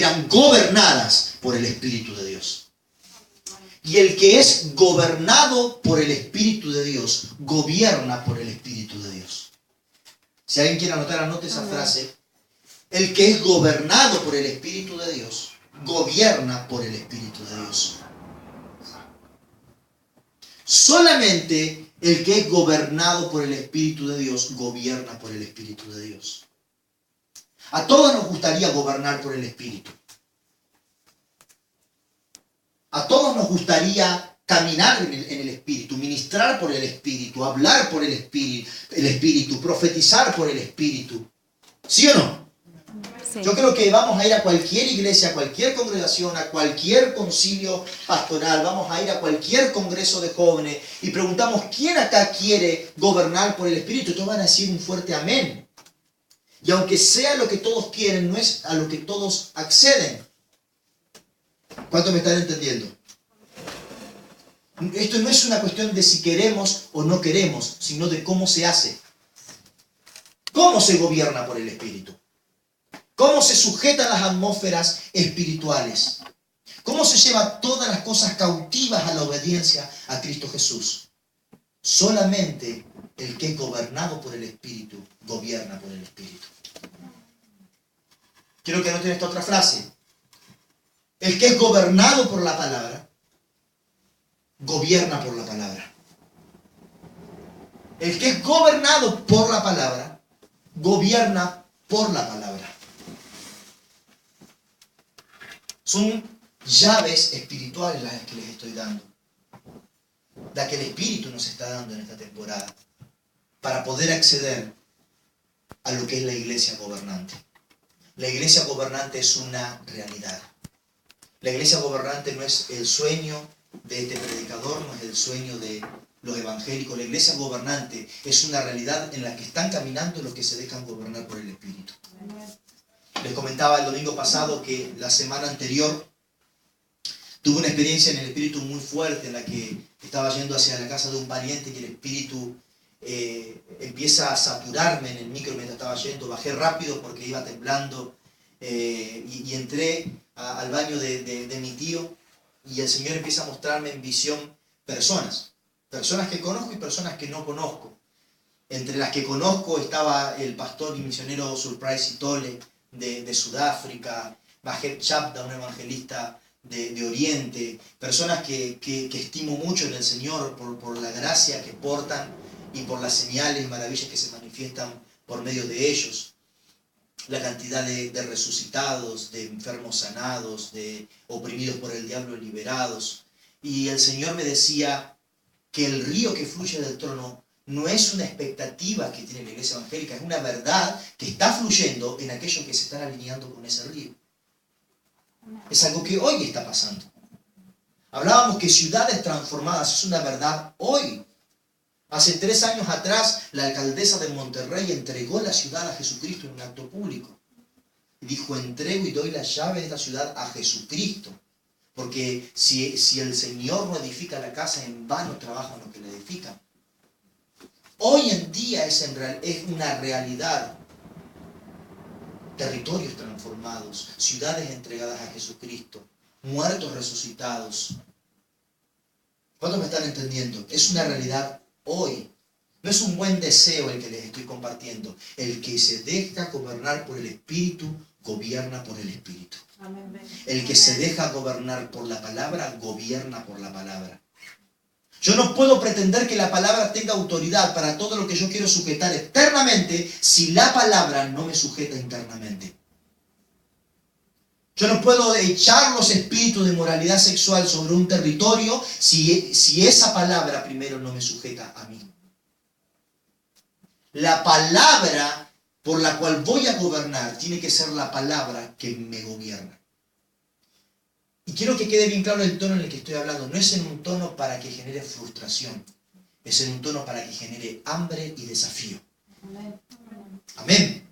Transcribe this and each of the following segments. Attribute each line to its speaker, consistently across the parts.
Speaker 1: eran gobernadas por el Espíritu de Dios. Y el que es gobernado por el Espíritu de Dios, gobierna por el Espíritu de Dios. Si alguien quiere anotar, anote esa frase. El que es gobernado por el Espíritu de Dios, gobierna por el Espíritu de Dios. Solamente el que es gobernado por el Espíritu de Dios, gobierna por el Espíritu de Dios. A todos nos gustaría gobernar por el Espíritu. A todos nos gustaría caminar en el Espíritu, ministrar por el Espíritu, hablar por el Espíritu, profetizar por el Espíritu. ¿Sí o no? Sí. Yo creo que vamos a ir a cualquier iglesia, a cualquier congregación, a cualquier concilio pastoral, vamos a ir a cualquier congreso de jóvenes y preguntamos, ¿quién acá quiere gobernar por el Espíritu? Todos van a decir un fuerte amén. Y aunque sea lo que todos quieren, no es a lo que todos acceden. ¿Cuánto me están entendiendo? Esto no es una cuestión de si queremos o no queremos, sino de cómo se hace. ¿Cómo se gobierna por el Espíritu? ¿Cómo se sujetan las atmósferas espirituales? ¿Cómo se lleva todas las cosas cautivas a la obediencia a Cristo Jesús? Solamente el que es gobernado por el Espíritu, gobierna por el Espíritu. Quiero que anoten esta otra frase. El que es gobernado por la palabra, gobierna por la palabra. El que es gobernado por la palabra, gobierna por la palabra. Son llaves espirituales las que les estoy dando. La que el Espíritu nos está dando en esta temporada. Para poder acceder a lo que es la iglesia gobernante. La iglesia gobernante es una realidad. La iglesia gobernante no es el sueño de este predicador, no es el sueño de los evangélicos. La iglesia gobernante es una realidad en la que están caminando los que se dejan gobernar por el Espíritu. Les comentaba el domingo pasado que la semana anterior tuve una experiencia en el Espíritu muy fuerte en la que estaba yendo hacia la casa de un pariente y el Espíritu empieza a saturarme en el micro mientras estaba yendo. Bajé rápido porque iba temblando y entré al baño de mi tío y el Señor empieza a mostrarme en visión personas que conozco y personas que no conozco. Entre las que conozco estaba el pastor y misionero Surprise Itole de Sudáfrica, Bajet Chapda, un evangelista de Oriente, personas que estimo mucho en el Señor por la gracia que portan y por las señales y maravillas que se manifiestan por medio de ellos. La cantidad de resucitados, de enfermos sanados, de oprimidos por el diablo liberados. Y el Señor me decía que el río que fluye del trono no es una expectativa que tiene la iglesia evangélica, es una verdad que está fluyendo en aquellos que se están alineando con ese río. Es algo que hoy está pasando. Hablábamos que ciudades transformadas es una verdad hoy. Hace 3 años atrás, la alcaldesa de Monterrey entregó la ciudad a Jesucristo en un acto público. Y dijo, entrego y doy las llaves de esta ciudad a Jesucristo. Porque si el Señor no edifica la casa, en vano trabajan los que la edifican. Hoy en día es una realidad. Territorios transformados, ciudades entregadas a Jesucristo, muertos resucitados. ¿Cuántos me están entendiendo? Es una realidad hoy. No es un buen deseo el que les estoy compartiendo. El que se deja gobernar por el Espíritu, gobierna por el Espíritu. El que se deja gobernar por la palabra, gobierna por la palabra. Yo no puedo pretender que la palabra tenga autoridad para todo lo que yo quiero sujetar externamente si la palabra no me sujeta internamente. Yo no puedo echar los espíritus de moralidad sexual sobre un territorio si esa palabra primero no me sujeta a mí. La palabra por la cual voy a gobernar tiene que ser la palabra que me gobierna. Y quiero que quede bien claro el tono en el que estoy hablando. No es en un tono para que genere frustración. Es en un tono para que genere hambre y desafío. Amén.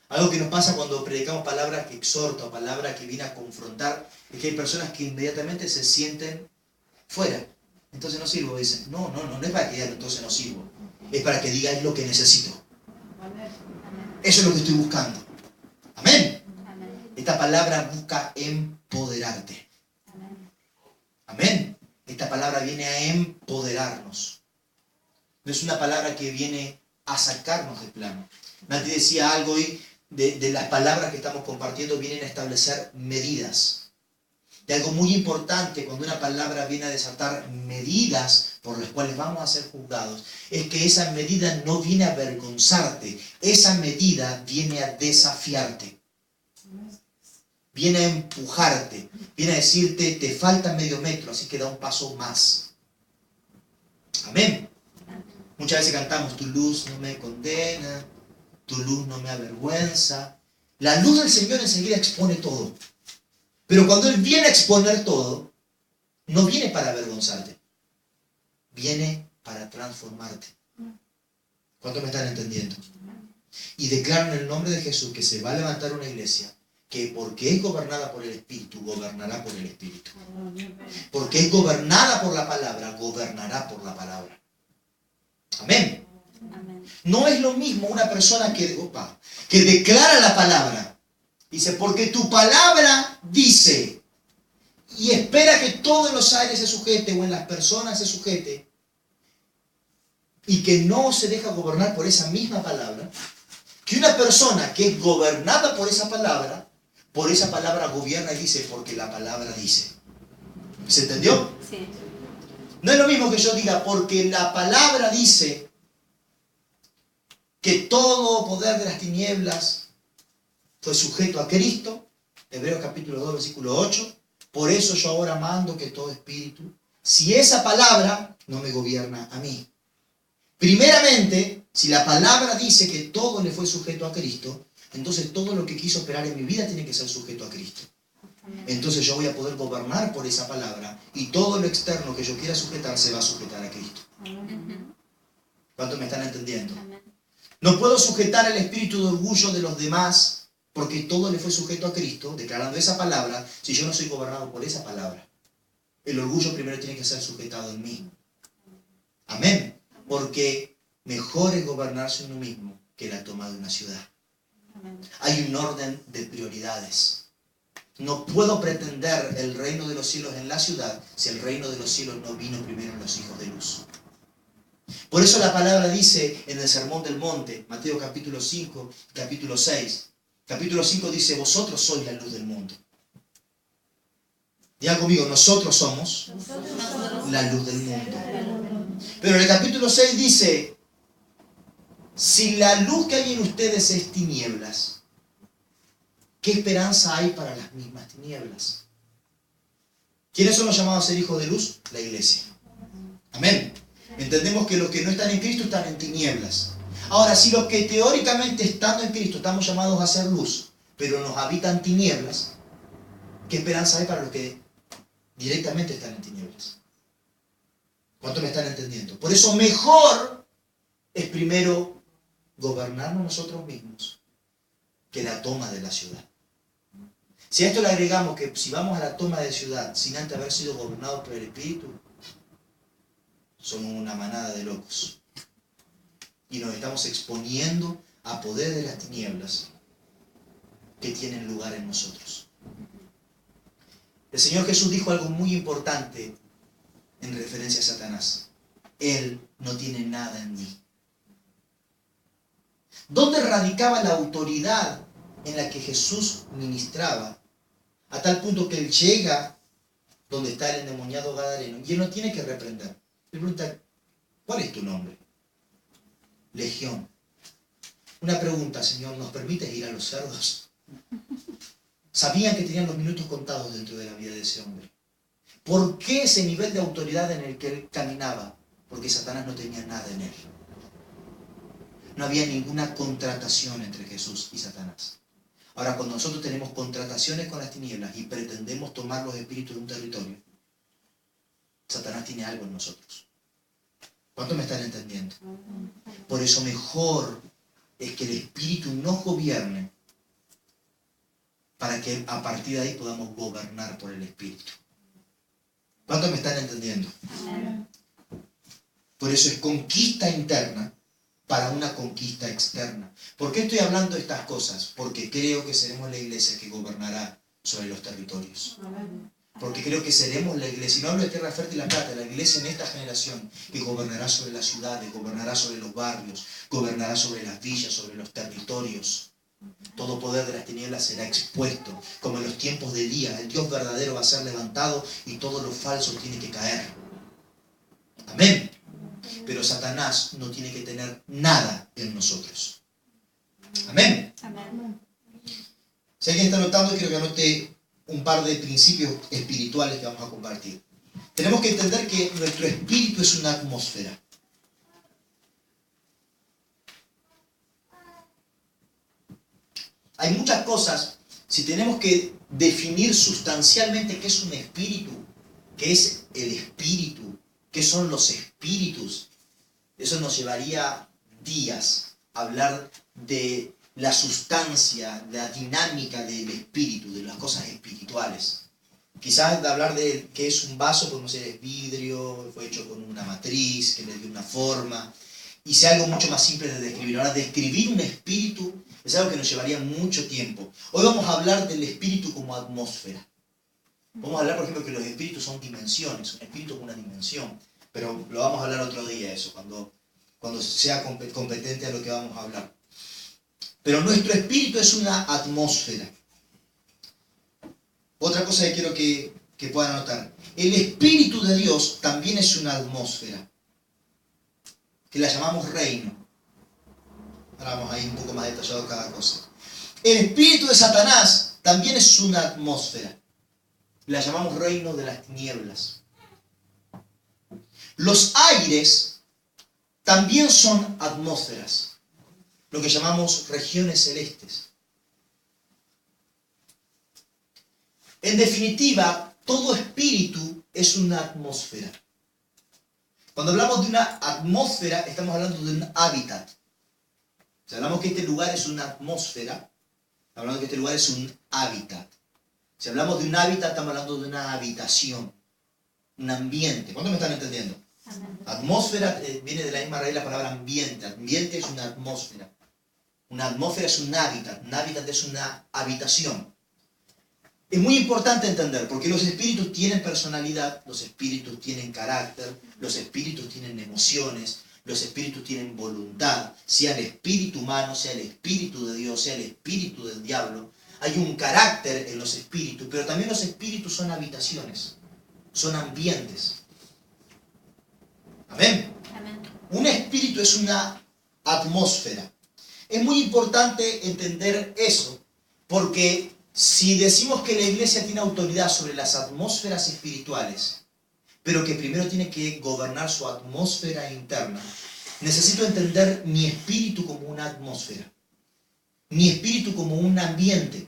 Speaker 1: Algo que nos pasa cuando predicamos palabras que exhortan o palabras que vienen a confrontar es que hay personas que inmediatamente se sienten fuera. Entonces no sirvo, dicen. No es para que digan entonces no sirvo. Es para que digan lo que necesito. Eso es lo que estoy buscando. Amén. Esta palabra busca empoderarte. Amén. Esta palabra viene a empoderarnos. No es una palabra que viene a sacarnos de plano. Nati decía algo hoy de las palabras que estamos compartiendo, vienen a establecer medidas. De algo muy importante cuando una palabra viene a desatar medidas por las cuales vamos a ser juzgados, es que esa medida no viene a avergonzarte, esa medida viene a desafiarte. Viene a empujarte, viene a decirte, te falta medio metro, así que da un paso más. Amén. Muchas veces cantamos, tu luz no me condena, tu luz no me avergüenza. La luz del Señor enseguida expone todo. Pero cuando Él viene a exponer todo, no viene para avergonzarte, viene para transformarte. ¿Cuántos me están entendiendo? Y declaro en el nombre de Jesús que se va a levantar una iglesia que porque es gobernada por el Espíritu, gobernará por el Espíritu. Porque es gobernada por la palabra, gobernará por la palabra. Amén. No es lo mismo una persona que declara la palabra. Dice, porque tu palabra dice, y espera que todo en los aires se sujete o en las personas se sujete, y que no se deja gobernar por esa misma palabra, que una persona que es gobernada por esa palabra gobierna y dice, porque la palabra dice. ¿Se entendió?
Speaker 2: Sí.
Speaker 1: No es lo mismo que yo diga, porque la palabra dice que todo poder de las tinieblas fue sujeto a Cristo, Hebreos capítulo 2, versículo 8, por eso yo ahora mando que todo espíritu, si esa palabra no me gobierna a mí. Primeramente, si la palabra dice que todo le fue sujeto a Cristo, entonces todo lo que quiso operar en mi vida tiene que ser sujeto a Cristo. Entonces yo voy a poder gobernar por esa palabra y todo lo externo que yo quiera sujetar se va a sujetar a Cristo. ¿Cuántos me están entendiendo? No puedo sujetar el espíritu de orgullo de los demás porque todo le fue sujeto a Cristo, declarando esa palabra, si yo no soy gobernado por esa palabra. El orgullo primero tiene que ser sujetado en mí. Amén. Porque mejor es gobernarse uno mismo que la toma de una ciudad. Hay un orden de prioridades. No puedo pretender el reino de los cielos en la ciudad si el reino de los cielos no vino primero en los hijos de luz. Por eso la palabra dice en el Sermón del Monte, Mateo capítulo 5, capítulo 6. Capítulo 5 dice, vosotros sois la luz del mundo. Diga conmigo, nosotros somos la luz del mundo. Pero en el capítulo 6 dice, si la luz que hay en ustedes es tinieblas, ¿qué esperanza hay para las mismas tinieblas? ¿Quiénes son los llamados a ser hijos de luz? La iglesia. Amén. Entendemos que los que no están en Cristo están en tinieblas. Ahora, si los que teóricamente estando en Cristo estamos llamados a ser luz, pero nos habitan tinieblas, ¿qué esperanza hay para los que directamente están en tinieblas? ¿Cuánto me están entendiendo? Por eso mejor es primero gobernarnos nosotros mismos que la toma de la ciudad. Si a esto le agregamos que si vamos a la toma de ciudad sin antes haber sido gobernados por el Espíritu, somos una manada de locos. Y nos estamos exponiendo a poder de las tinieblas que tienen lugar en nosotros. El Señor Jesús dijo algo muy importante en referencia a Satanás. Él no tiene nada en mí. ¿Dónde radicaba la autoridad en la que Jesús ministraba? A tal punto que Él llega donde está el endemoniado gadareno y Él no tiene que reprender. Le pregunta, ¿cuál es tu nombre? Legión. Una pregunta, Señor, ¿nos permites ir a los cerdos? Sabían que tenían los minutos contados dentro de la vida de ese hombre. ¿Por qué ese nivel de autoridad en el que él caminaba? Porque Satanás no tenía nada en él. No había ninguna contratación entre Jesús y Satanás. Ahora, cuando nosotros tenemos contrataciones con las tinieblas y pretendemos tomar los espíritus de un territorio, Satanás tiene algo en nosotros. ¿Cuánto me están entendiendo? Por eso mejor es que el Espíritu nos gobierne para que a partir de ahí podamos gobernar por el Espíritu. ¿Cuánto me están entendiendo? Por eso es conquista interna para una conquista externa. ¿Por qué estoy hablando de estas cosas? Porque creo que seremos la iglesia que gobernará sobre los territorios. Porque creo que seremos la iglesia, y no hablo de Tierra Fértil y La Plata, la iglesia en esta generación que gobernará sobre las ciudades, gobernará sobre los barrios, gobernará sobre las villas, sobre los territorios. Todo poder de las tinieblas será expuesto, como en los tiempos de Elías. El Dios verdadero va a ser levantado y todo lo falso tiene que caer. Amén. Pero Satanás no tiene que tener nada en nosotros. Amén.
Speaker 2: Amén.
Speaker 1: Si alguien está notando, quiero que anote un par de principios espirituales que vamos a compartir. Tenemos que entender que nuestro espíritu es una atmósfera. Hay muchas cosas, si tenemos que definir sustancialmente qué es un espíritu, qué es el espíritu, qué son los espíritus, eso nos llevaría días a hablar de la sustancia, la dinámica del espíritu, de las cosas espirituales. Quizás de hablar de qué es un vaso, podemos decir es vidrio, fue hecho con una matriz, que le dio una forma, y sea algo mucho más simple de describir. Ahora, describir un espíritu es algo que nos llevaría mucho tiempo. Hoy vamos a hablar del espíritu como atmósfera. Vamos a hablar, por ejemplo, que los espíritus son dimensiones, un espíritu es una dimensión, pero lo vamos a hablar otro día eso, cuando sea competente a lo que vamos a hablar. Pero nuestro espíritu es una atmósfera. Otra cosa que quiero que puedan notar. El Espíritu de Dios también es una atmósfera, que la llamamos reino. Ahora vamos a ir un poco más detallado cada cosa. El espíritu de Satanás también es una atmósfera. La llamamos reino de las tinieblas. Los aires también son atmósferas, lo que llamamos regiones celestes. En definitiva, todo espíritu es una atmósfera. Cuando hablamos de una atmósfera, estamos hablando de un hábitat. Si hablamos que este lugar es una atmósfera, hablando que este lugar es un hábitat. Si hablamos de un hábitat, estamos hablando de una habitación, un ambiente. ¿Cuántos me están entendiendo?
Speaker 2: Amén.
Speaker 1: Atmósfera viene de la misma raíz de la palabra ambiente. Ambiente es una atmósfera. Una atmósfera es un hábitat es una habitación. Es muy importante entender, porque los espíritus tienen personalidad, los espíritus tienen carácter, los espíritus tienen emociones, los espíritus tienen voluntad, sea el espíritu humano, sea el espíritu de Dios, sea el espíritu del diablo. Hay un carácter en los espíritus, pero también los espíritus son habitaciones, son ambientes. Amén.
Speaker 2: Amén.
Speaker 1: Un espíritu es una atmósfera. Es muy importante entender eso, porque si decimos que la iglesia tiene autoridad sobre las atmósferas espirituales, pero que primero tiene que gobernar su atmósfera interna, necesito entender mi espíritu como una atmósfera, mi espíritu como un ambiente.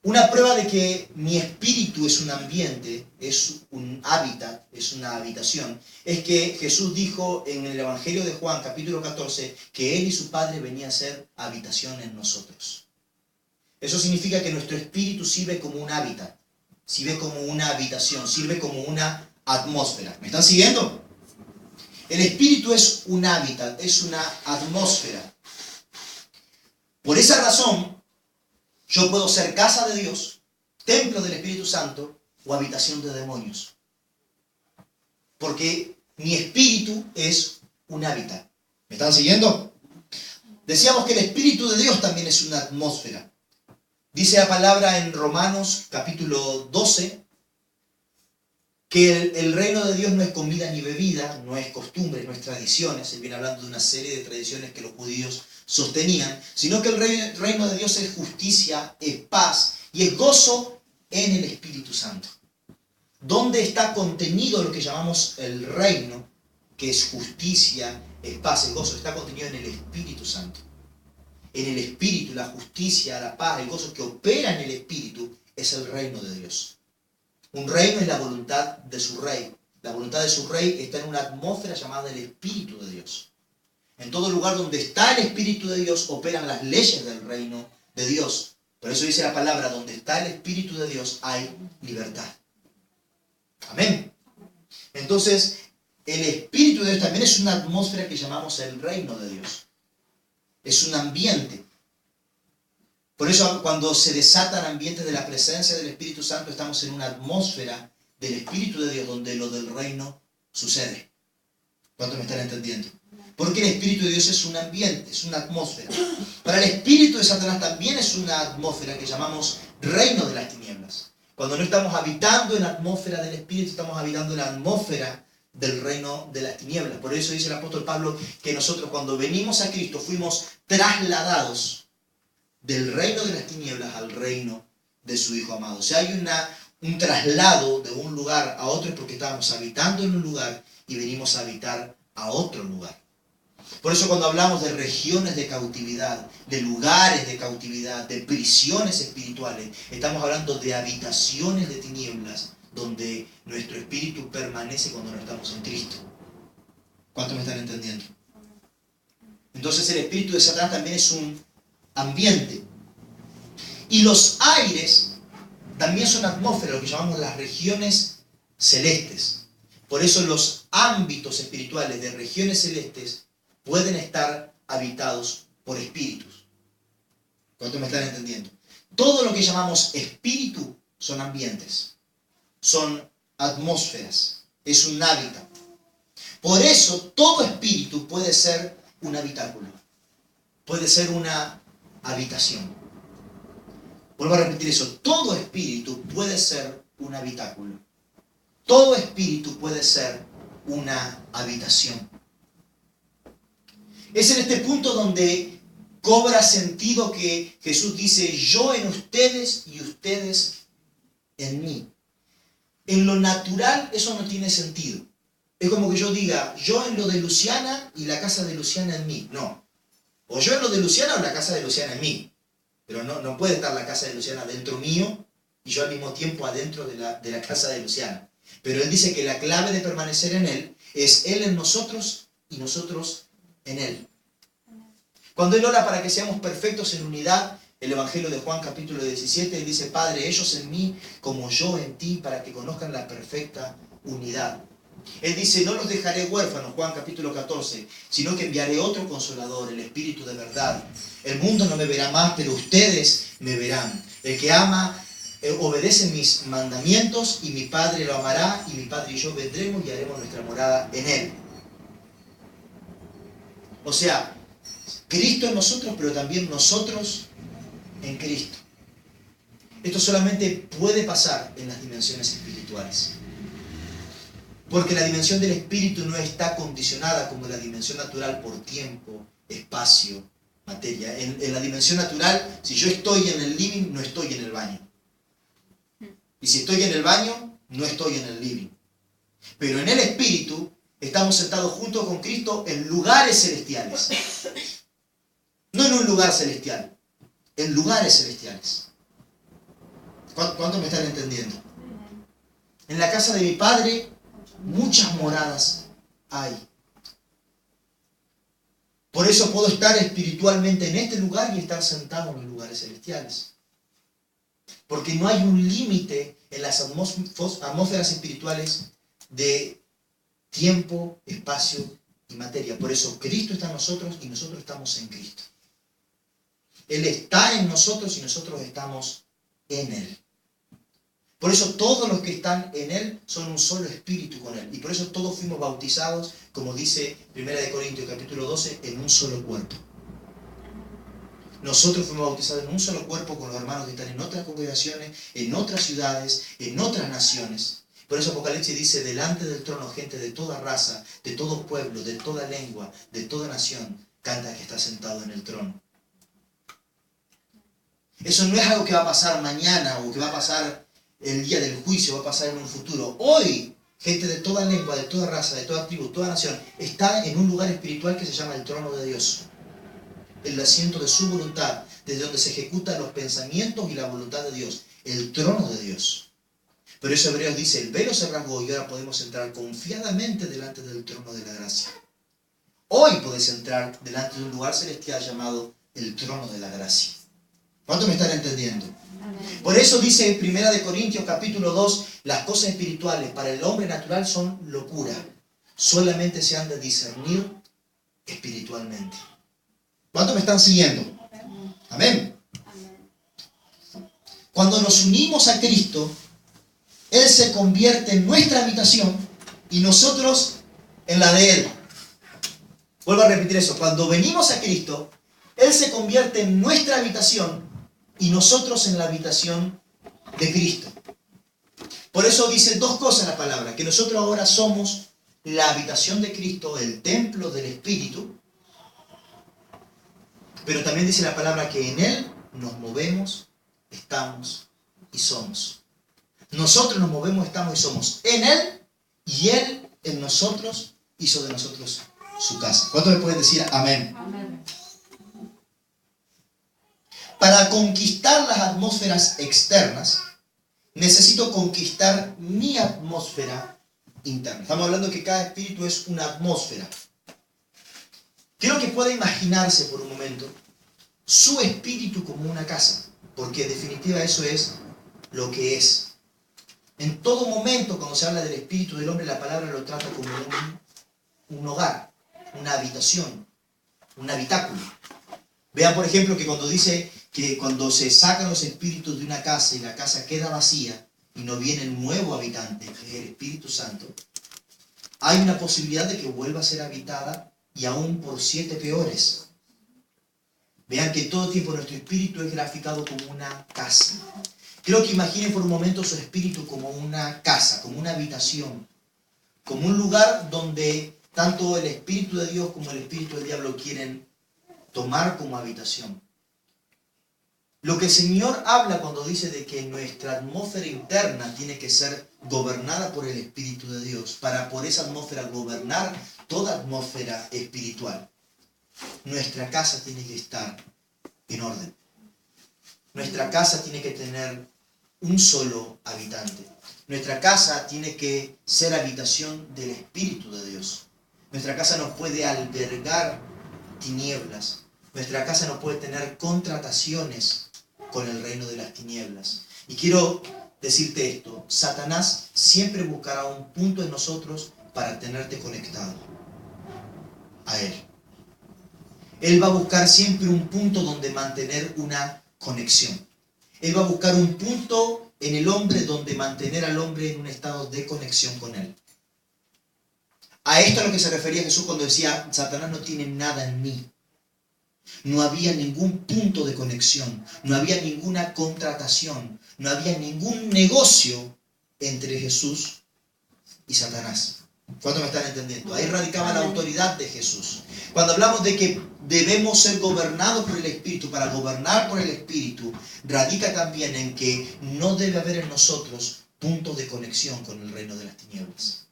Speaker 1: Una prueba de que mi espíritu es un ambiente, es un hábitat, es una habitación, es que Jesús dijo en el Evangelio de Juan, capítulo 14, que Él y su Padre venían a ser habitación en nosotros. Eso significa que nuestro espíritu sirve como un hábitat, sirve como una habitación, sirve como una atmósfera. ¿Me están siguiendo? El espíritu es un hábitat, es una atmósfera. Por esa razón, yo puedo ser casa de Dios, templo del Espíritu Santo o habitación de demonios. Porque mi espíritu es un hábitat. ¿Me están siguiendo? Decíamos que el Espíritu de Dios también es una atmósfera. Dice la palabra en Romanos capítulo 12 que el reino de Dios no es comida ni bebida, no es costumbre, no es tradiciones. Él viene hablando de una serie de tradiciones que los judíos sostenían, sino que el reino de Dios es justicia, es paz y es gozo en el Espíritu Santo. ¿Dónde está contenido lo que llamamos el reino, que es justicia, es paz, es gozo? Está contenido en el Espíritu Santo. En el Espíritu, la justicia, la paz, el gozo que opera en el Espíritu es el reino de Dios. Un reino es la voluntad de su rey. La voluntad de su rey está en una atmósfera llamada el Espíritu de Dios. En todo lugar donde está el Espíritu de Dios operan las leyes del reino de Dios. Por eso dice la palabra, donde está el Espíritu de Dios hay libertad. Amén. Entonces, el Espíritu de Dios también es una atmósfera que llamamos el reino de Dios. Es un ambiente. Por eso cuando se desatan ambientes de la presencia del Espíritu Santo, estamos en una atmósfera del Espíritu de Dios donde lo del reino sucede. ¿Cuántos me están entendiendo? Porque el Espíritu de Dios es un ambiente, es una atmósfera. Para el Espíritu de Satanás también es una atmósfera que llamamos reino de las tinieblas. Cuando no estamos habitando en la atmósfera del Espíritu, estamos habitando en la atmósfera del reino de las tinieblas. Por eso dice el apóstol Pablo que nosotros cuando venimos a Cristo fuimos trasladados del reino de las tinieblas al reino de su Hijo amado. O sea, hay un traslado de un lugar a otro porque estábamos habitando en un lugar y venimos a habitar a otro lugar. Por eso cuando hablamos de regiones de cautividad, de lugares de cautividad, de prisiones espirituales, estamos hablando de habitaciones de tinieblas donde nuestro espíritu permanece cuando no estamos en Cristo. ¿Cuántos me están entendiendo? Entonces el espíritu de Satanás también es un ambiente. Y los aires también son atmósferas, lo que llamamos las regiones celestes. Por eso los ámbitos espirituales de regiones celestes pueden estar habitados por espíritus. ¿Cuántos me están entendiendo? Todo lo que llamamos espíritu son ambientes, son atmósferas, es un hábitat. Por eso todo espíritu puede ser un habitáculo, puede ser una habitación. Vuelvo a repetir eso, todo espíritu puede ser un habitáculo. Todo espíritu puede ser una habitación. Es en este punto donde cobra sentido que Jesús dice, yo en ustedes y ustedes en mí. En lo natural eso no tiene sentido. Es como que yo diga, yo en lo de Luciana y la casa de Luciana en mí. No. O yo en lo de Luciana o la casa de Luciana en mí. Pero no puede estar la casa de Luciana dentro mío y yo al mismo tiempo adentro de la casa de Luciana. Pero él dice que la clave de permanecer en él es él en nosotros y nosotros en él. Cuando él ora para que seamos perfectos en unidad, el Evangelio de Juan capítulo 17, él dice, Padre, ellos en mí como yo en ti, para que conozcan la perfecta unidad. Él dice, no los dejaré huérfanos, Juan capítulo 14, sino que enviaré otro consolador, el Espíritu de verdad. El mundo no me verá más, pero ustedes me verán. El que ama, obedece mis mandamientos, y mi Padre lo amará, y mi Padre y yo vendremos y haremos nuestra morada en él. O sea, Cristo en nosotros, pero también nosotros en Cristo. Esto solamente puede pasar en las dimensiones espirituales. Porque la dimensión del espíritu no está condicionada como la dimensión natural por tiempo, espacio, materia. En la dimensión natural, si yo estoy en el living, no estoy en el baño. Y si estoy en el baño, no estoy en el living. Pero en el espíritu, estamos sentados junto con Cristo en lugares celestiales. No en un lugar celestial, en lugares celestiales. ¿Cuántos me están entendiendo? En la casa de mi Padre muchas moradas hay. Por eso puedo estar espiritualmente en este lugar y estar sentado en los lugares celestiales. Porque no hay un límite en las atmósferas espirituales de tiempo, espacio y materia. Por eso Cristo está en nosotros y nosotros estamos en Cristo. Él está en nosotros y nosotros estamos en Él. Por eso todos los que están en Él son un solo espíritu con Él. Y por eso todos fuimos bautizados, como dice 1 Corintios capítulo 12, en un solo cuerpo. Nosotros fuimos bautizados en un solo cuerpo con los hermanos que están en otras congregaciones, en otras ciudades, en otras naciones. Por eso Apocalipsis dice, delante del trono, gente de toda raza, de todo pueblo, de toda lengua, de toda nación, canta que está sentado en el trono. Eso no es algo que va a pasar mañana o que va a pasar el día del juicio, va a pasar en un futuro. Hoy, gente de toda lengua, de toda raza, de toda tribu, toda nación, está en un lugar espiritual que se llama el trono de Dios. El asiento de su voluntad, desde donde se ejecutan los pensamientos y la voluntad de Dios. El trono de Dios. Pero eso Hebreos dice, el velo se rasgó y ahora podemos entrar confiadamente delante del trono de la gracia. Hoy podés entrar delante de un lugar celestial llamado el trono de la gracia. ¿Cuántos me están entendiendo? Por eso dice 1 Corintios capítulo 2, las cosas espirituales para el hombre natural son locura, solamente se han de discernir espiritualmente. ¿Cuántos me están siguiendo? Amén. Cuando nos unimos a Cristo, Él se convierte en nuestra habitación y nosotros en la de Él. Vuelvo a repetir eso. Cuando venimos a Cristo, Él se convierte en nuestra habitación y nosotros en la habitación de Cristo. Por eso dice dos cosas la palabra, que nosotros ahora somos la habitación de Cristo, el templo del Espíritu, pero también dice la palabra que en Él nos movemos, estamos y somos. Nosotros nos movemos, estamos y somos en Él, y Él en nosotros hizo de nosotros su casa. ¿Cuántos me pueden decir amén? Amén. Para conquistar las atmósferas externas, necesito conquistar mi atmósfera interna. Estamos hablando que cada espíritu es una atmósfera. Quiero que pueda imaginarse por un momento su espíritu como una casa, porque en definitiva eso es lo que es. En todo momento, cuando se habla del espíritu del hombre, la palabra lo trata como un hogar, una habitación, un habitáculo. Vean, por ejemplo, que cuando dice que cuando se sacan los espíritus de una casa y la casa queda vacía y no viene el nuevo habitante, que es el Espíritu Santo, hay una posibilidad de que vuelva a ser habitada y aún por 7 peores. Vean que todo tiempo nuestro espíritu es graficado como una casa. Quiero que imaginen por un momento su espíritu como una casa, como una habitación, como un lugar donde tanto el Espíritu de Dios como el Espíritu del diablo quieren tomar como habitación. Lo que el Señor habla cuando dice de que nuestra atmósfera interna tiene que ser gobernada por el Espíritu de Dios, para por esa atmósfera gobernar toda atmósfera espiritual. Nuestra casa tiene que estar en orden. Nuestra casa tiene que tener un solo habitante. Nuestra casa tiene que ser habitación del Espíritu de Dios. Nuestra casa no puede albergar tinieblas. Nuestra casa no puede tener contrataciones con el reino de las tinieblas. Y quiero decirte esto, Satanás siempre buscará un punto en nosotros para tenerte conectado a él. Él va a buscar siempre un punto donde mantener una conexión. Él va a buscar un punto en el hombre donde mantener al hombre en un estado de conexión con él. A esto es a lo que se refería Jesús cuando decía, Satanás no tiene nada en mí. No había ningún punto de conexión, no había ninguna contratación, no había ningún negocio entre Jesús y Satanás. ¿Cuántos me están entendiendo? Ahí radicaba la autoridad de Jesús. Cuando hablamos de que debemos ser gobernados por el Espíritu, para gobernar por el Espíritu, radica también en que no debe haber en nosotros puntos de conexión con el reino de las tinieblas.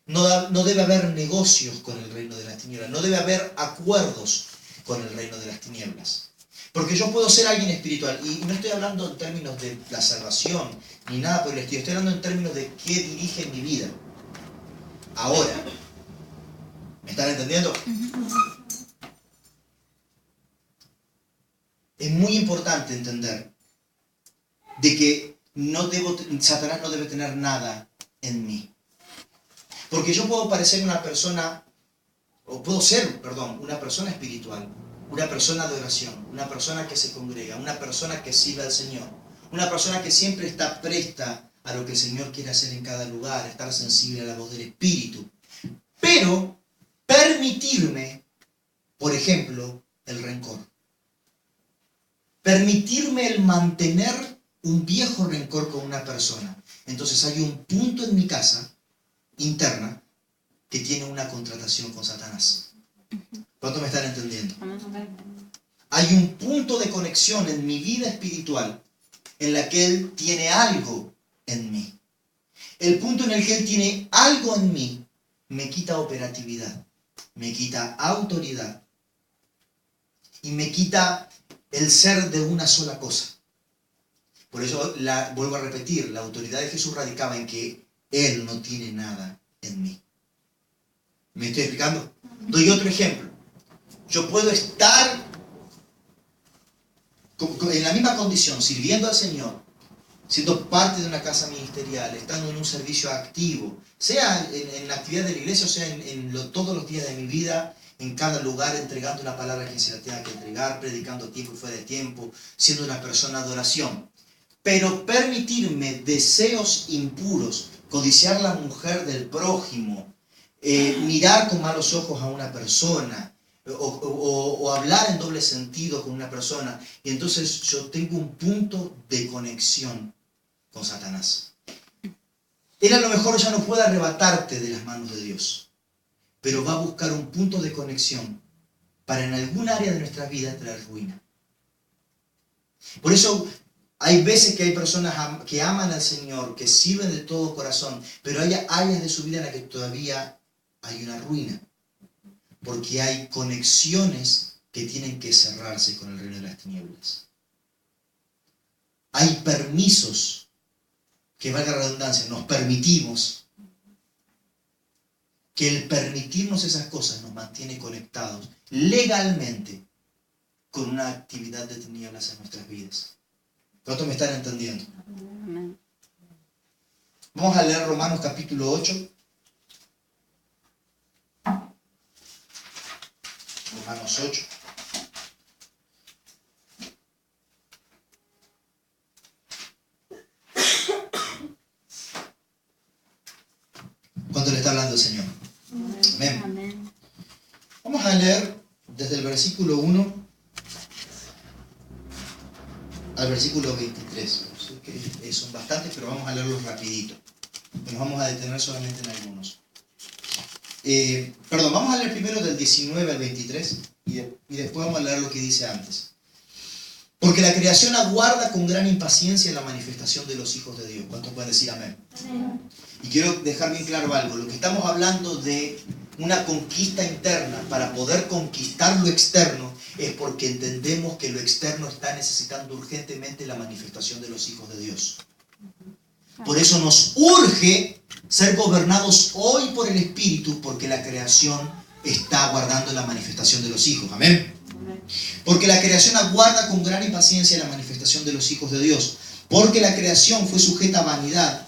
Speaker 1: No debe haber negocios con el reino de las tinieblas, no debe haber acuerdos con el reino de las tinieblas. Porque yo puedo ser alguien espiritual, y no estoy hablando en términos de la salvación, ni nada por el estilo, estoy hablando en términos de qué dirige mi vida. Ahora, ¿me están entendiendo? Es muy importante entender de que Satanás no debe tener nada en mí. Porque yo puedo parecer una persona, una persona espiritual, una persona de oración, una persona que se congrega, una persona que sirve al Señor, una persona que siempre está presta a lo que el Señor quiere hacer en cada lugar, estar sensible a la voz del Espíritu. Pero permitirme, por ejemplo, el rencor. Permitirme el mantener un viejo rencor con una persona. Entonces hay un punto en mi casa interna que tiene una contratación con Satanás. ¿Cuántos me están entendiendo? Hay un punto de conexión en mi vida espiritual en la que Él tiene algo en mí. El punto en el que Él tiene algo en mí me quita operatividad, me quita autoridad y me quita el ser de una sola cosa. Por eso vuelvo a repetir, la autoridad de Jesús radicaba en que Él no tiene nada en mí. ¿Me estoy explicando? Doy otro ejemplo. Yo puedo estar en la misma condición, sirviendo al Señor, siendo parte de una casa ministerial, estando en un servicio activo, sea en la actividad de la iglesia, o sea todos los días de mi vida, en cada lugar, entregando una palabra a quien se la tenga que entregar, predicando a tiempo y fuera de tiempo, siendo una persona de oración. Pero permitirme deseos impuros, codiciar la mujer del prójimo, mirar con malos ojos a una persona, o hablar en doble sentido con una persona, y entonces yo tengo un punto de conexión con Satanás. Él a lo mejor ya no puede arrebatarte de las manos de Dios, pero va a buscar un punto de conexión para en algún área de nuestra vida traer ruina. Por eso hay veces que hay personas que aman al Señor, que sirven de todo corazón, pero hay áreas de su vida en las que todavía hay una ruina, porque hay conexiones que tienen que cerrarse con el reino de las tinieblas. Hay permisos que, valga la redundancia, nos permitimos, que el permitirnos esas cosas nos mantiene conectados legalmente con una actividad de tinieblas en nuestras vidas. ¿Cuántos me están entendiendo? Amén. Vamos a leer Romanos capítulo 8. Romanos 8. ¿Cuánto le está hablando el Señor? Amén. Amén. Vamos a leer desde el versículo 1 al versículo 23. Sé que son bastantes, pero vamos a leerlos rapidito. Nos vamos a detener solamente en algunos. Vamos a leer primero del 19 al 23 y después vamos a leer lo que dice antes. Porque la creación aguarda con gran impaciencia la manifestación de los hijos de Dios. ¿Cuántos pueden decir amén? Amén. Y quiero dejar bien claro algo. Lo que estamos hablando de una conquista interna, para poder conquistar lo externo, es porque entendemos que lo externo está necesitando urgentemente la manifestación de los hijos de Dios. Por eso nos urge ser gobernados hoy por el Espíritu, porque la creación está aguardando la manifestación de los hijos. Amén. Porque la creación aguarda con gran impaciencia la manifestación de los hijos de Dios. Porque la creación fue sujeta a vanidad,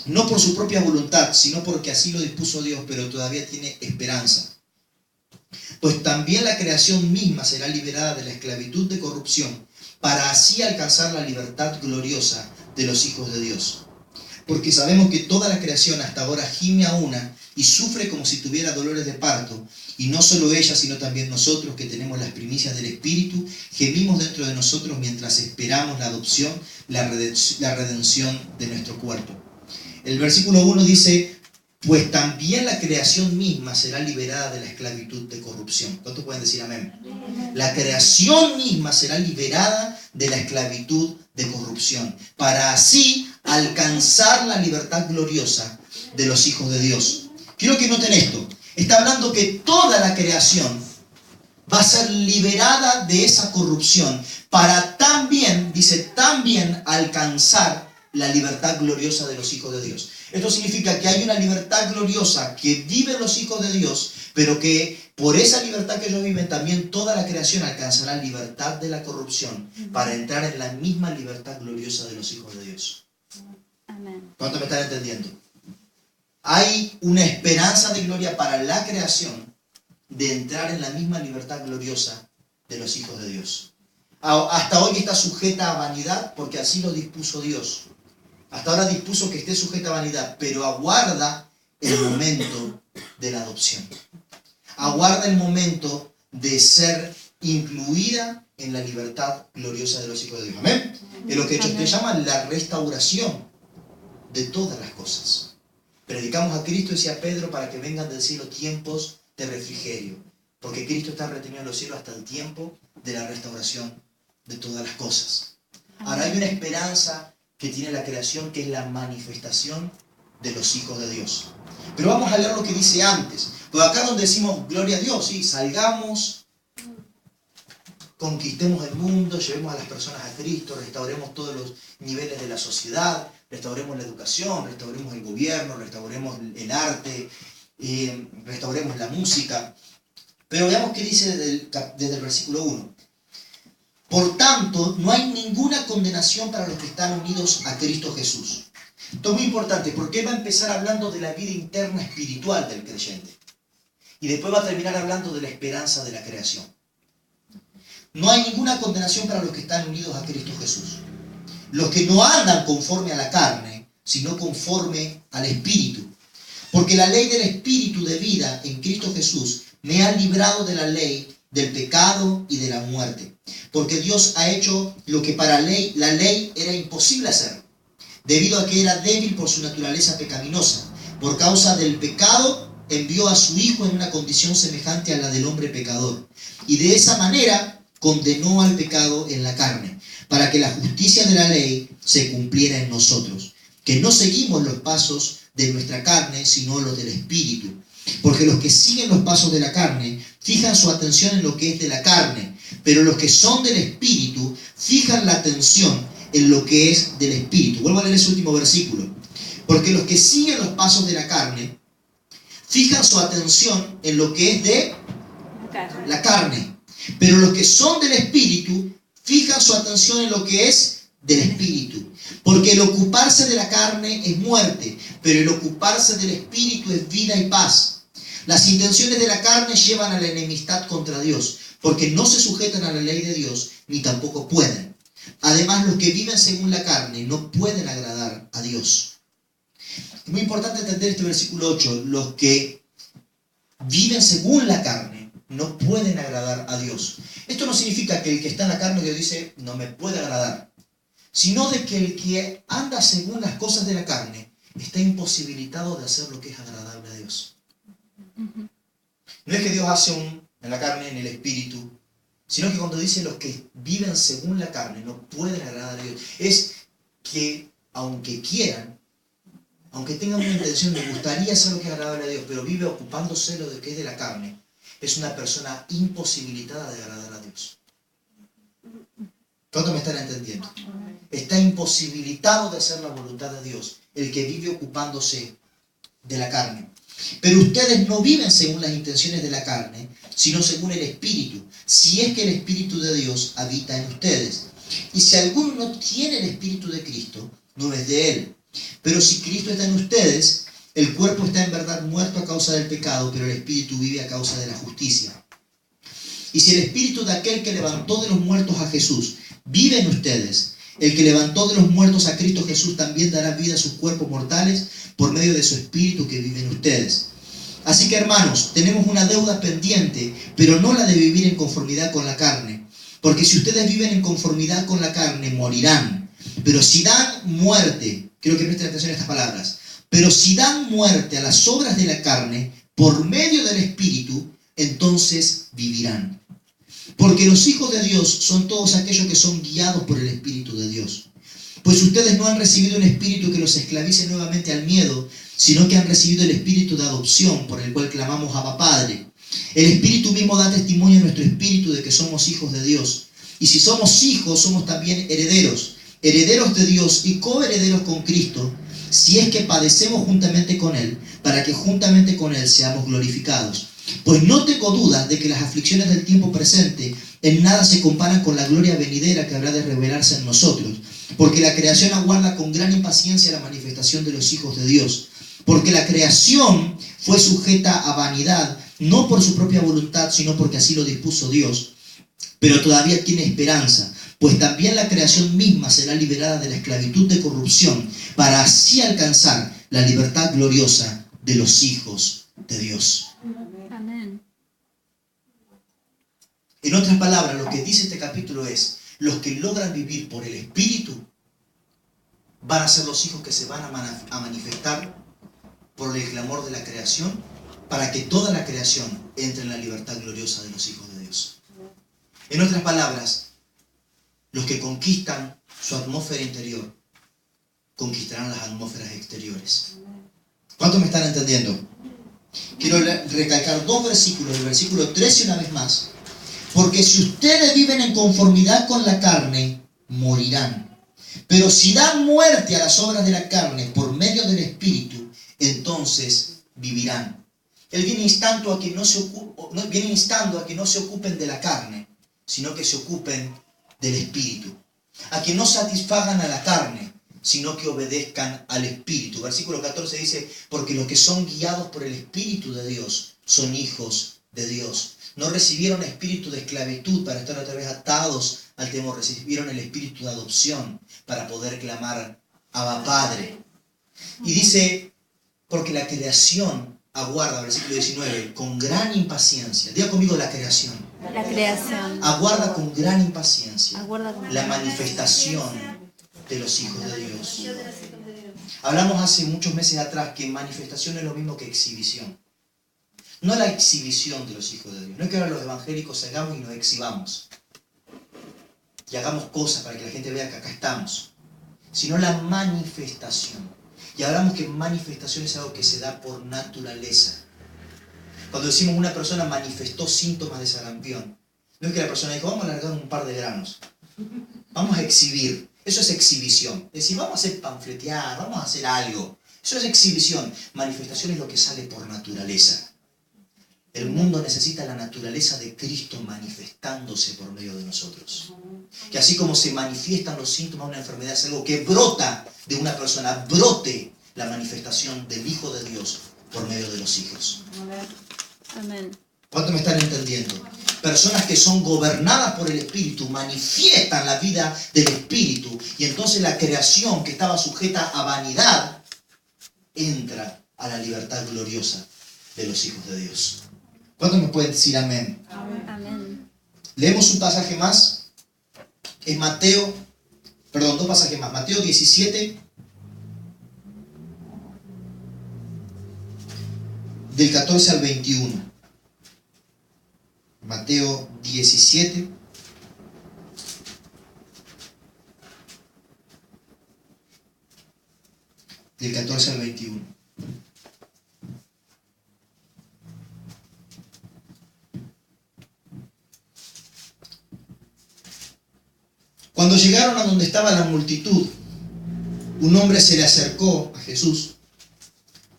Speaker 1: no por su propia voluntad, sino porque así lo dispuso Dios, pero todavía tiene esperanza. Pues también la creación misma será liberada de la esclavitud de corrupción, para así alcanzar la libertad gloriosa de los hijos de Dios. Porque sabemos que toda la creación hasta ahora gime a una y sufre como si tuviera dolores de parto, y no solo ella, sino también nosotros, que tenemos las primicias del Espíritu, gemimos dentro de nosotros mientras esperamos la adopción, la redención de nuestro cuerpo. El versículo 1 dice: pues también la creación misma será liberada de la esclavitud de corrupción. ¿Cuántos pueden decir amén? La creación misma será liberada de la esclavitud de corrupción, para así alcanzar la libertad gloriosa de los hijos de Dios. Quiero que noten esto. Está hablando que toda la creación va a ser liberada de esa corrupción, para también, dice, también alcanzar la libertad gloriosa de los hijos de Dios. Esto significa que hay una libertad gloriosa que viven los hijos de Dios, pero que por esa libertad que ellos viven, también toda la creación alcanzará libertad de la corrupción, para entrar en la misma libertad gloriosa de los hijos de Dios. Amén. ¿Cuánto me están entendiendo? Hay una esperanza de gloria para la creación de entrar en la misma libertad gloriosa de los hijos de Dios. Hasta hoy está sujeta a vanidad porque así lo dispuso Dios. Hasta ahora dispuso que esté sujeta a vanidad, pero aguarda el momento de la adopción. Aguarda el momento de ser incluida en la libertad gloriosa de los hijos de Dios. Amén. Es lo que ellos te llaman la restauración de todas las cosas. Predicamos a Cristo, decía Pedro, para que vengan del cielo tiempos de refrigerio, porque Cristo está retenido en los cielos hasta el tiempo de la restauración de todas las cosas. Ahora hay una esperanza que tiene la creación, que es la manifestación de los hijos de Dios. Pero vamos a leer lo que dice antes. Porque acá donde decimos gloria a Dios, ¿sí? Salgamos, conquistemos el mundo, llevemos a las personas a Cristo, restauremos todos los niveles de la sociedad, restauremos la educación, restauremos el gobierno, restauremos el arte, restauremos la música. Pero veamos qué dice desde el versículo 1. Por tanto, no hay ninguna condenación para los que están unidos a Cristo Jesús. Esto es muy importante porque él va a empezar hablando de la vida interna espiritual del creyente. Y después va a terminar hablando de la esperanza de la creación. No hay ninguna condenación para los que están unidos a Cristo Jesús. Los que no andan conforme a la carne, sino conforme al Espíritu. Porque la ley del Espíritu de vida en Cristo Jesús me ha librado de la ley del pecado y de la muerte. Porque Dios ha hecho lo que para la ley era imposible hacer, debido a que era débil por su naturaleza pecaminosa. Por causa del pecado envió a su Hijo en una condición semejante a la del hombre pecador. Y de esa manera condenó al pecado en la carne, para que la justicia de la ley se cumpliera en nosotros, que no seguimos los pasos de nuestra carne, sino los del Espíritu. Porque los que siguen los pasos de la carne fijan su atención en lo que es de la carne, pero los que son del Espíritu fijan la atención en lo que es del Espíritu. Vuelvo a leer ese último versículo. Porque los que siguen los pasos de la carne fijan su atención en lo que es de la carne, pero los que son del Espíritu fijan su atención en lo que es del Espíritu. Porque el ocuparse de la carne es muerte, pero el ocuparse del Espíritu es vida y paz. Las intenciones de la carne llevan a la enemistad contra Dios, porque no se sujetan a la ley de Dios, ni tampoco pueden. Además, los que viven según la carne no pueden agradar a Dios. Es muy importante entender este versículo 8. Los que viven según la carne no pueden agradar a Dios. Esto no significa que el que está en la carne, Dios dice, no me puede agradar, sino de que el que anda según las cosas de la carne está imposibilitado de hacer lo que es agradable a Dios. No es que Dios hace en la carne, en el espíritu, sino que cuando dice los que viven según la carne no pueden agradar a Dios, es que aunque quieran, aunque tengan una intención, me gustaría hacer lo que es agradable a Dios, pero vive ocupándose lo de que es de la carne, es una persona imposibilitada de agradar a Dios. ¿Cuánto me están entendiendo? Está imposibilitado de hacer la voluntad de Dios, el que vive ocupándose de la carne. Pero ustedes no viven según las intenciones de la carne, sino según el Espíritu, si es que el Espíritu de Dios habita en ustedes. Y si alguno no tiene el Espíritu de Cristo, no es de él. Pero si Cristo está en ustedes, el cuerpo está en verdad muerto a causa del pecado, pero el Espíritu vive a causa de la justicia. Y si el Espíritu de aquel que levantó de los muertos a Jesús vive en ustedes, el que levantó de los muertos a Cristo Jesús también dará vida a sus cuerpos mortales por medio de su Espíritu que vive en ustedes. Así que, hermanos, tenemos una deuda pendiente, pero no la de vivir en conformidad con la carne. Porque si ustedes viven en conformidad con la carne, morirán. Pero si dan muerte, quiero que presten atención a estas palabras, pero si dan muerte a las obras de la carne, por medio del Espíritu, entonces vivirán. Porque los hijos de Dios son todos aquellos que son guiados por el Espíritu de Dios. Pues ustedes no han recibido un espíritu que los esclavice nuevamente al miedo, sino que han recibido el espíritu de adopción, por el cual clamamos Abba Padre. El Espíritu mismo da testimonio a nuestro espíritu de que somos hijos de Dios. Y si somos hijos, somos también herederos, herederos de Dios y coherederos con Cristo, si es que padecemos juntamente con Él, para que juntamente con Él seamos glorificados. Pues no tengo dudas de que las aflicciones del tiempo presente en nada se comparan con la gloria venidera que habrá de revelarse en nosotros. Porque la creación aguarda con gran impaciencia la manifestación de los hijos de Dios. Porque la creación fue sujeta a vanidad, no por su propia voluntad, sino porque así lo dispuso Dios. Pero todavía tiene esperanza, pues también la creación misma será liberada de la esclavitud de corrupción, para así alcanzar la libertad gloriosa de los hijos de Dios.
Speaker 2: Amén.
Speaker 1: En otras palabras, lo que dice este capítulo es: los que logran vivir por el Espíritu van a ser los hijos que se van a manifestar por el clamor de la creación, para que toda la creación entre en la libertad gloriosa de los hijos de Dios. En otras palabras, los que conquistan su atmósfera interior conquistarán las atmósferas exteriores. ¿Cuántos me están entendiendo? Quiero recalcar dos versículos, el versículo 13 una vez más. Porque si ustedes viven en conformidad con la carne, morirán. Pero si dan muerte a las obras de la carne por medio del Espíritu, entonces vivirán. Él viene instando a que no se ocupen de la carne, sino que se ocupen del Espíritu, a que no satisfagan a la carne, sino que obedezcan al Espíritu. Versículo 14 dice, porque los que son guiados por el Espíritu de Dios son hijos de Dios. No recibieron espíritu de esclavitud para estar otra vez atados al temor, recibieron el espíritu de adopción para poder clamar Abba Padre. Y dice, porque la creación aguarda, versículo 19, con gran impaciencia. Diga conmigo la creación.
Speaker 2: La creación
Speaker 1: Aguarda con gran impaciencia
Speaker 2: aguarda con
Speaker 1: la manifestación de los hijos de Dios. Hablamos hace muchos meses atrás que manifestación es lo mismo que exhibición. No la exhibición de los hijos de Dios. No es que ahora los evangélicos salgamos y nos exhibamos. Y hagamos cosas para que la gente vea que acá estamos. Sino la manifestación. Y hablamos que manifestación es algo que se da por naturaleza. Cuando decimos una persona manifestó síntomas de sarampión, no es que la persona dijo, vamos a alargar un par de granos. Vamos a exhibir. Eso es exhibición. Es decir, vamos a hacer panfletear, vamos a hacer algo. Eso es exhibición. Manifestación es lo que sale por naturaleza. El mundo necesita la naturaleza de Cristo manifestándose por medio de nosotros. Que así como se manifiestan los síntomas de una enfermedad, es algo que brota de una persona, brote la manifestación del Hijo de Dios por medio de los hijos.
Speaker 2: Amén.
Speaker 1: ¿Cuánto me están entendiendo? Personas que son gobernadas por el Espíritu manifiestan la vida del Espíritu y entonces la creación que estaba sujeta a vanidad entra a la libertad gloriosa de los hijos de Dios. ¿Cuántos me pueden decir amén?
Speaker 2: Amén.
Speaker 1: Leemos un pasaje más. Es dos pasajes más. Mateo 17, del 14 al 21. Mateo 17, del 14 al 21. Cuando llegaron a donde estaba la multitud, un hombre se le acercó a Jesús,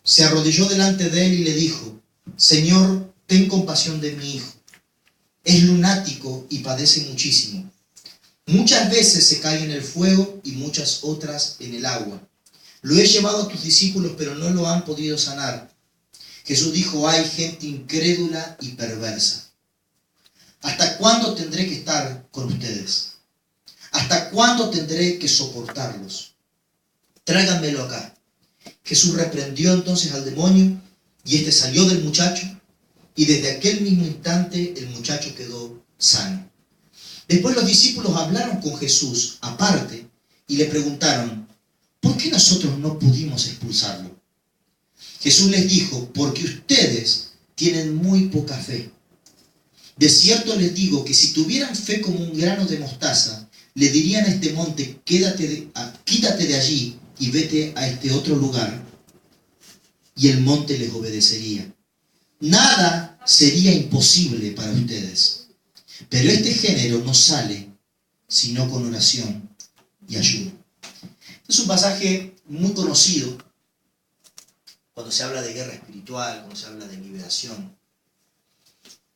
Speaker 1: se arrodilló delante de él y le dijo, Señor, ten compasión de mi hijo. Es lunático y padece muchísimo. Muchas veces se cae en el fuego y muchas otras en el agua. Lo he llevado a tus discípulos, pero no lo han podido sanar. Jesús dijo, hay gente incrédula y perversa. ¿Hasta cuándo tendré que estar con ustedes? ¿Hasta cuándo tendré que soportarlos? Tráiganmelo acá. Jesús reprendió entonces al demonio y éste salió del muchacho y desde aquel mismo instante el muchacho quedó sano. Después los discípulos hablaron con Jesús aparte y le preguntaron, ¿por qué nosotros no pudimos expulsarlo? Jesús les dijo, porque ustedes tienen muy poca fe. De cierto les digo que si tuvieran fe como un grano de mostaza, le dirían a este monte, quítate de allí y vete a este otro lugar, y el monte les obedecería. Nada sería imposible para ustedes. Pero este género no sale sino con oración y ayuno. Es un pasaje muy conocido cuando se habla de guerra espiritual, cuando se habla de liberación.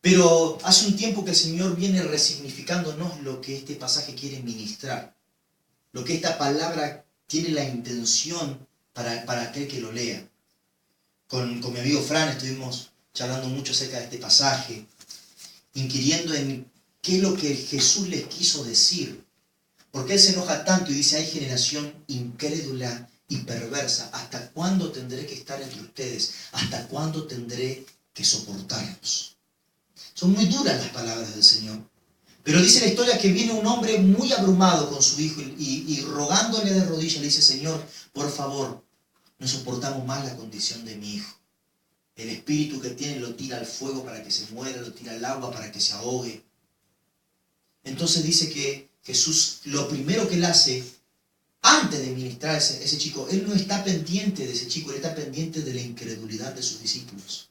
Speaker 1: Pero hace un tiempo que el Señor viene resignificándonos lo que este pasaje quiere ministrar. Lo que esta palabra tiene la intención para aquel que lo lea. Con mi amigo Fran estuvimos charlando mucho acerca de este pasaje, inquiriendo en qué es lo que Jesús les quiso decir. Porque Él se enoja tanto y dice, hay generación incrédula y perversa. ¿Hasta cuándo tendré que estar entre ustedes? ¿Hasta cuándo tendré que soportarlos? Son muy duras las palabras del Señor. Pero dice la historia que viene un hombre muy abrumado con su hijo y rogándole de rodillas le dice, Señor, por favor, no soportamos más la condición de mi hijo. El espíritu que tiene lo tira al fuego para que se muera, lo tira al agua para que se ahogue. Entonces dice que Jesús, lo primero que él hace, antes de ministrar a ese chico, él no está pendiente de ese chico, él está pendiente de la incredulidad de sus discípulos.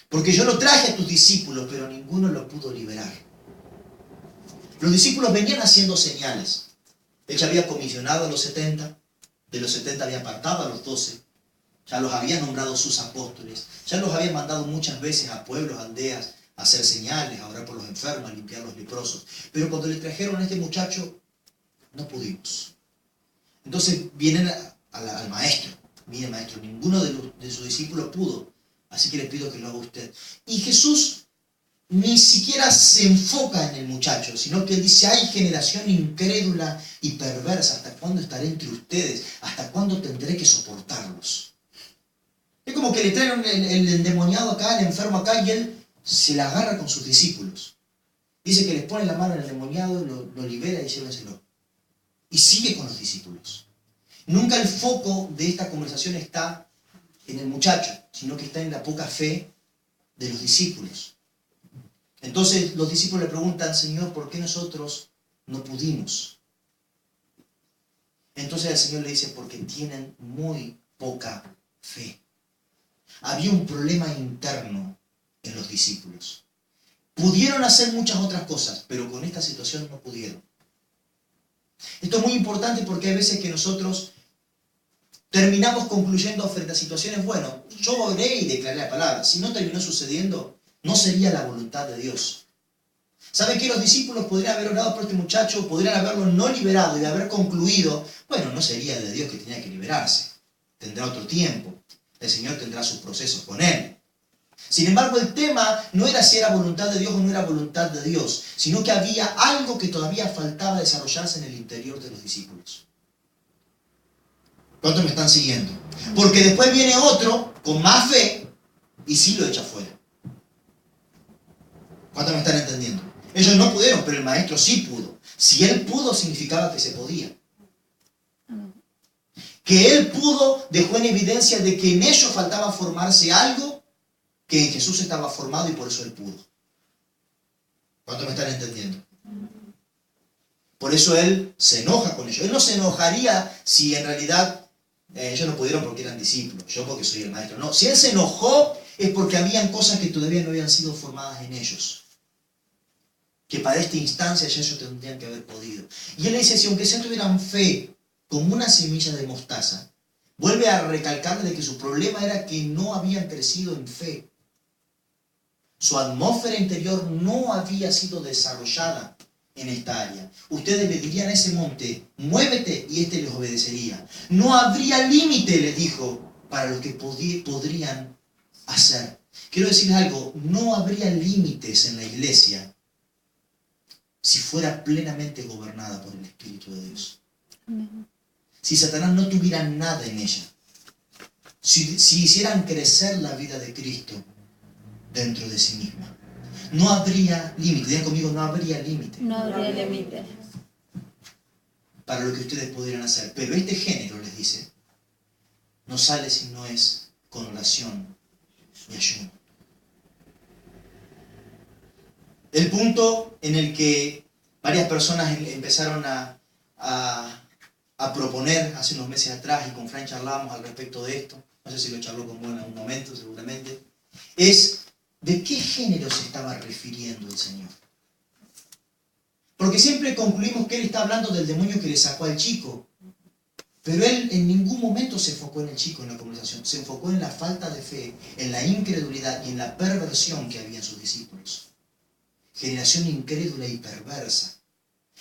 Speaker 1: Porque yo lo traje a tus discípulos, pero ninguno lo pudo liberar. Los discípulos venían haciendo señales. Él ya había comisionado a los 70, de los 70 había apartado a los 12, ya los había nombrado sus apóstoles, ya los había mandado muchas veces a pueblos, aldeas, a hacer señales, a orar por los enfermos, a limpiar los leprosos. Pero cuando le trajeron a este muchacho, no pudimos. Entonces vienen al maestro. Mire, maestro, ninguno de sus discípulos pudo, así que le pido que lo haga usted. Y Jesús ni siquiera se enfoca en el muchacho, sino que él dice, hay generación incrédula y perversa, ¿hasta cuándo estaré entre ustedes? ¿Hasta cuándo tendré que soportarlos? Es como que le traen el endemoniado acá, el enfermo acá, y él se la agarra con sus discípulos. Dice que les pone la mano en el endemoniado, lo libera y llévenselo. Y sigue con los discípulos. Nunca el foco de esta conversación está en el muchacho, sino que está en la poca fe de los discípulos. Entonces los discípulos le preguntan, Señor, ¿por qué nosotros no pudimos? Entonces el Señor le dice, porque tienen muy poca fe. Había un problema interno en los discípulos. Pudieron hacer muchas otras cosas, pero con esta situación no pudieron. Esto es muy importante porque hay veces que nosotros terminamos concluyendo frente a situaciones, bueno, yo oré y declaré la palabra. Si no terminó sucediendo, no sería la voluntad de Dios. ¿Saben qué? Los discípulos podrían haber orado por este muchacho, podrían haberlo no liberado y haber concluido, bueno, no sería de Dios que tenía que liberarse. Tendrá otro tiempo. El Señor tendrá sus procesos con él. Sin embargo, el tema no era si era voluntad de Dios o no era voluntad de Dios, sino que había algo que todavía faltaba desarrollarse en el interior de los discípulos. ¿Cuántos me están siguiendo? Porque después viene otro con más fe y sí lo echa fuera. ¿Cuántos me están entendiendo? Ellos no pudieron, pero el maestro sí pudo. Si él pudo, significaba que se podía. Que él pudo dejó en evidencia de que en ellos faltaba formarse algo que en Jesús estaba formado y por eso él pudo. ¿Cuántos me están entendiendo? Por eso él se enoja con ellos. Él no se enojaría si en realidad ellos no pudieron porque eran discípulos, yo porque soy el maestro. No, si él se enojó es porque habían cosas que todavía no habían sido formadas en ellos. Que para esta instancia ya ellos tendrían que haber podido. Y él le dice, si aunque sea tuvieran fe como una semilla de mostaza, vuelve a recalcarle de que su problema era que no habían crecido en fe. Su atmósfera interior no había sido desarrollada en esta área. Ustedes le dirían a ese monte, muévete, y este les obedecería. No habría límite, les dijo, para lo que podrían hacer. Quiero decirles algo, no habría límites en la iglesia si fuera plenamente gobernada por el Espíritu de Dios.
Speaker 2: Amén.
Speaker 1: Si Satanás no tuviera nada en ella, si hicieran crecer la vida de Cristo dentro de sí misma, no habría límite. Digan conmigo, no habría límite.
Speaker 2: No habría límite.
Speaker 1: Para lo que ustedes pudieran hacer. Pero este género, les dice, no sale si no es con oración y ayuno. El punto en el que varias personas empezaron a proponer hace unos meses atrás, y con Fran charlábamos al respecto de esto, no sé si lo charló con vos en algún momento, seguramente, es ¿de qué género se estaba refiriendo el Señor? Porque siempre concluimos que Él está hablando del demonio que le sacó al chico, pero Él en ningún momento se enfocó en el chico en la conversación, se enfocó en la falta de fe, en la incredulidad y en la perversión que había en sus discípulos. Generación incrédula y perversa.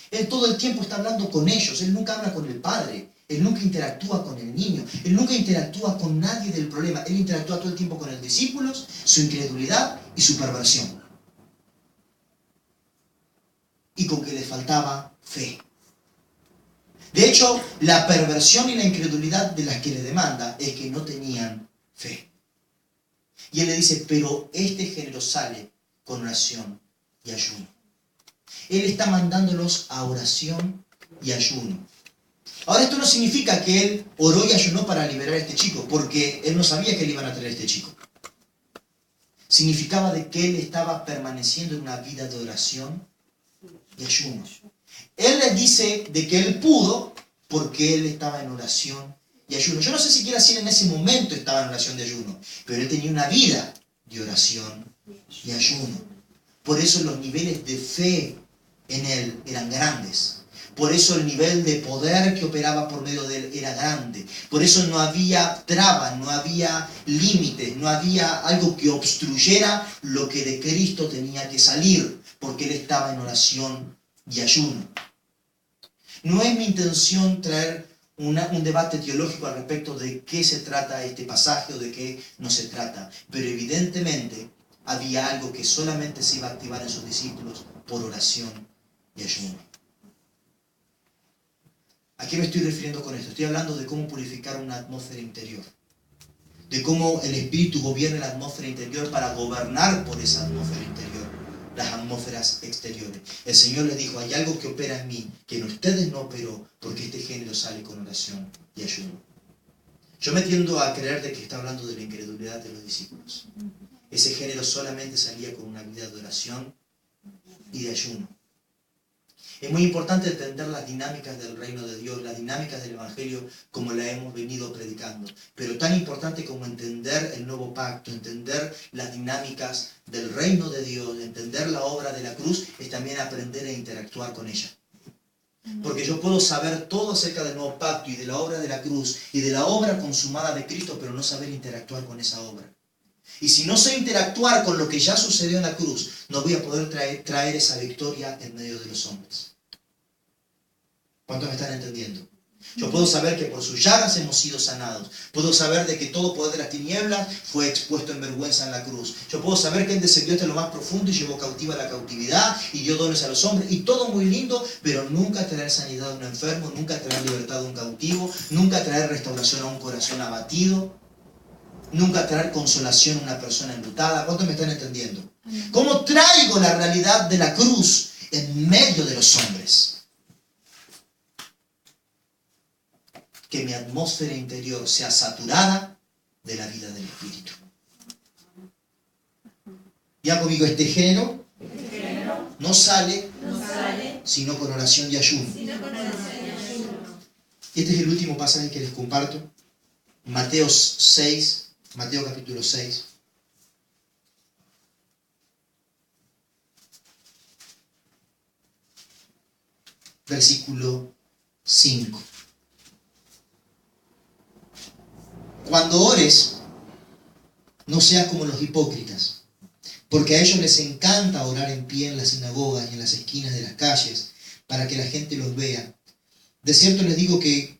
Speaker 1: Él todo el tiempo está hablando con ellos, Él nunca habla con el Padre, Él nunca interactúa con el niño, Él nunca interactúa con nadie del problema, Él interactúa todo el tiempo con los discípulos, su incredulidad y su perversión. Y con que les faltaba fe. De hecho, la perversión y la incredulidad de las que le demanda es que no tenían fe. Y Él le dice, pero este género sale con oración y ayuno. Él está mandándolos a oración y ayuno. Ahora, esto no significa que Él oró y ayunó para liberar a este chico, porque Él no sabía que le iban a traer a este chico. Significaba de que Él estaba permaneciendo en una vida de oración y ayuno. Él les dice de que Él pudo porque Él estaba en oración y ayuno. Yo no sé siquiera si Él en ese momento estaba en oración y ayuno, pero Él tenía una vida de oración y ayuno. Por eso los niveles de fe en Él eran grandes. Por eso el nivel de poder que operaba por medio de él era grande. Por eso no había trabas, no había límites, no había algo que obstruyera lo que de Cristo tenía que salir, porque él estaba en oración y ayuno. No es mi intención traer un debate teológico al respecto de qué se trata este pasaje o de qué no se trata, pero evidentemente había algo que solamente se iba a activar en sus discípulos por oración y ayuno. ¿A qué me estoy refiriendo con esto? Estoy hablando de cómo purificar una atmósfera interior, de cómo el Espíritu gobierna la atmósfera interior para gobernar por esa atmósfera interior, las atmósferas exteriores. El Señor les dijo, hay algo que opera en mí, que en ustedes no operó, porque este género sale con oración y ayuno. Yo me tiendo a creer de que está hablando de la incredulidad de los discípulos. Ese género solamente salía con una vida de oración y de ayuno. Es muy importante entender las dinámicas del reino de Dios, las dinámicas del Evangelio como la hemos venido predicando. Pero tan importante como entender el nuevo pacto, entender las dinámicas del reino de Dios, entender la obra de la cruz, es también aprender a interactuar con ella. Porque yo puedo saber todo acerca del nuevo pacto y de la obra de la cruz y de la obra consumada de Cristo, pero no saber interactuar con esa obra. Y si no sé interactuar con lo que ya sucedió en la cruz, no voy a poder traer esa victoria en medio de los hombres. ¿Cuántos me están entendiendo? Yo puedo saber que por sus llagas hemos sido sanados. Puedo saber de que todo poder de las tinieblas fue expuesto en vergüenza en la cruz. Yo puedo saber que Él descendió hasta lo más profundo y llevó cautiva la cautividad y dio dones a los hombres. Y todo muy lindo, pero nunca traer sanidad a un enfermo, nunca traer libertad a un cautivo, nunca traer restauración a un corazón abatido, nunca traer consolación a una persona enlutada. ¿Cuántos me están entendiendo? ¿Cómo traigo la realidad de la cruz en medio de los hombres? Que mi atmósfera interior sea saturada de la vida del Espíritu. Ya conmigo, este género no sale sino con oración y ayuno. Este es el último pasaje que les comparto. Mateo capítulo 6. Versículo 5. Cuando ores, no seas como los hipócritas, porque a ellos les encanta orar en pie en las sinagogas y en las esquinas de las calles, para que la gente los vea. De cierto les digo que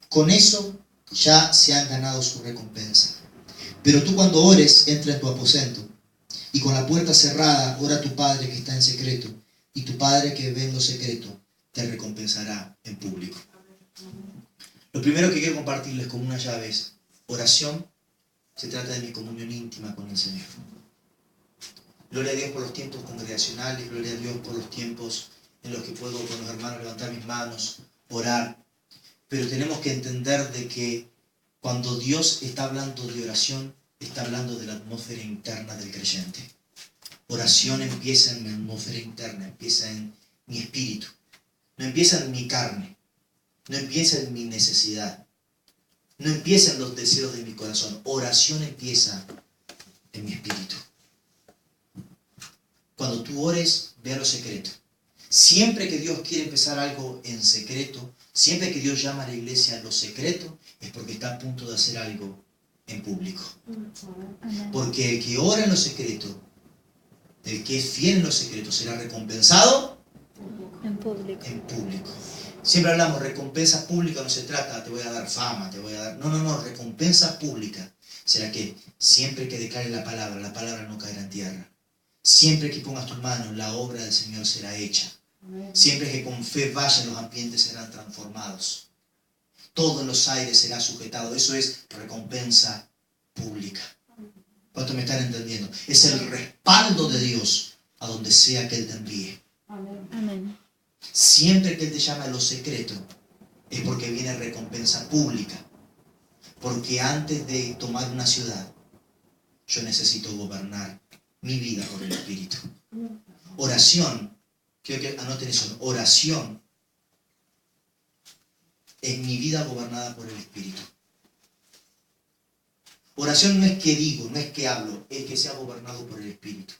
Speaker 1: con eso ya se han ganado su recompensa. Pero tú cuando ores, entra en tu aposento, y con la puerta cerrada, ora a tu Padre que está en secreto, y tu Padre que ve en lo secreto, te recompensará en público. Lo primero que quiero compartirles como una llave es oración. Se trata de mi comunión íntima con el Señor. Gloria a Dios por los tiempos congregacionales, gloria a Dios por los tiempos en los que puedo con los hermanos levantar mis manos, orar. Pero tenemos que entender de que cuando Dios está hablando de oración, está hablando de la atmósfera interna del creyente. Oración empieza en mi atmósfera interna, empieza en mi espíritu. No empieza en mi carne, no empieza en mi necesidad. No empieza en los deseos de mi corazón. Oración empieza en mi espíritu. Cuando tú ores, ve a lo secreto. Siempre que Dios quiere empezar algo en secreto, siempre que Dios llama a la iglesia a lo secreto, es porque está a punto de hacer algo en público. Porque el que ora en lo secreto, el que es fiel en lo secreto, será recompensado en público. Siempre hablamos, recompensa pública no se trata, te voy a dar fama, te voy a dar... No, recompensa pública. ¿Será que siempre que declare la palabra no caerá en tierra? Siempre que pongas tus manos, la obra del Señor será hecha. Siempre que con fe vayan, los ambientes serán transformados. Todo en los aires será sujetado. Eso es recompensa pública. ¿Cuánto me están entendiendo? Es el respaldo de Dios a donde sea que Él te envíe.
Speaker 2: Amén.
Speaker 1: Siempre que Él te llama a lo secreto, es porque viene recompensa pública. Porque antes de tomar una ciudad, yo necesito gobernar mi vida por el Espíritu. Oración, quiero que anoten eso, oración es mi vida gobernada por el Espíritu. Oración no es que digo, no es que hablo, es que sea gobernado por el Espíritu.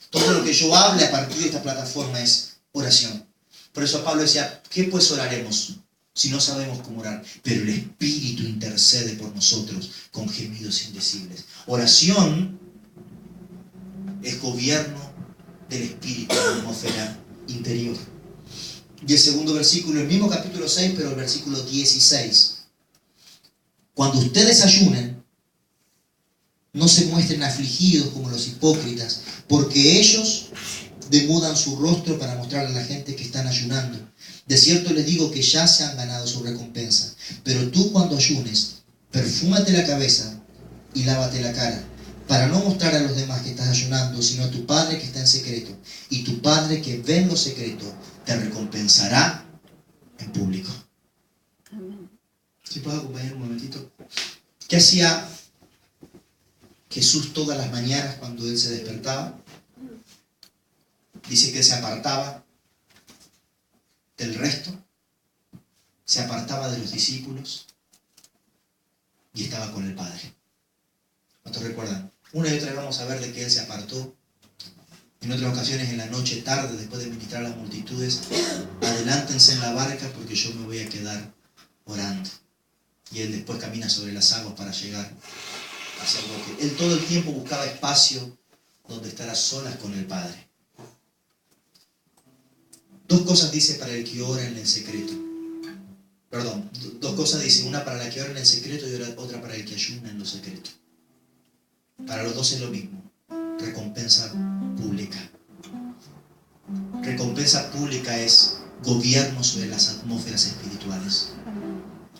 Speaker 1: Todo lo que yo hable a partir de esta plataforma es oración. Por eso Pablo decía, ¿qué pues oraremos si no sabemos cómo orar? Pero el Espíritu intercede por nosotros con gemidos indecibles. Oración es gobierno del Espíritu en la atmósfera interior. Y el segundo versículo, el mismo capítulo 6, pero el versículo 16. Cuando ustedes ayunen, no se muestren afligidos como los hipócritas, porque ellos demudan su rostro para mostrarle a la gente que están ayunando. De cierto les digo que ya se han ganado su recompensa. Pero tú, cuando ayunes, perfúmate la cabeza y lávate la cara, para no mostrar a los demás que estás ayunando, sino a tu Padre que está en secreto. Y tu Padre que ve en lo secreto te recompensará en público.
Speaker 2: Amén.
Speaker 1: ¿Sí puedo acompañar un momentito? ¿Qué hacía Jesús todas las mañanas cuando Él se despertaba? Dice que Él se apartaba del resto, se apartaba de los discípulos y estaba con el Padre. ¿Cuántos recuerdan? Una y otra vez vamos a ver de que Él se apartó. En otras ocasiones, en la noche, tarde, después de ministrar a las multitudes, adelántense en la barca porque yo me voy a quedar orando. Y Él después camina sobre las aguas para llegar hacia el bote. Él todo el tiempo buscaba espacio donde estar a solas con el Padre. Dos cosas dice para el que ora en el secreto. Perdón, dos cosas dice, una para la que ora en el secreto y otra para el que ayuna en lo secreto. Para los dos es lo mismo. Recompensa pública. Recompensa pública es gobierno sobre las atmósferas espirituales.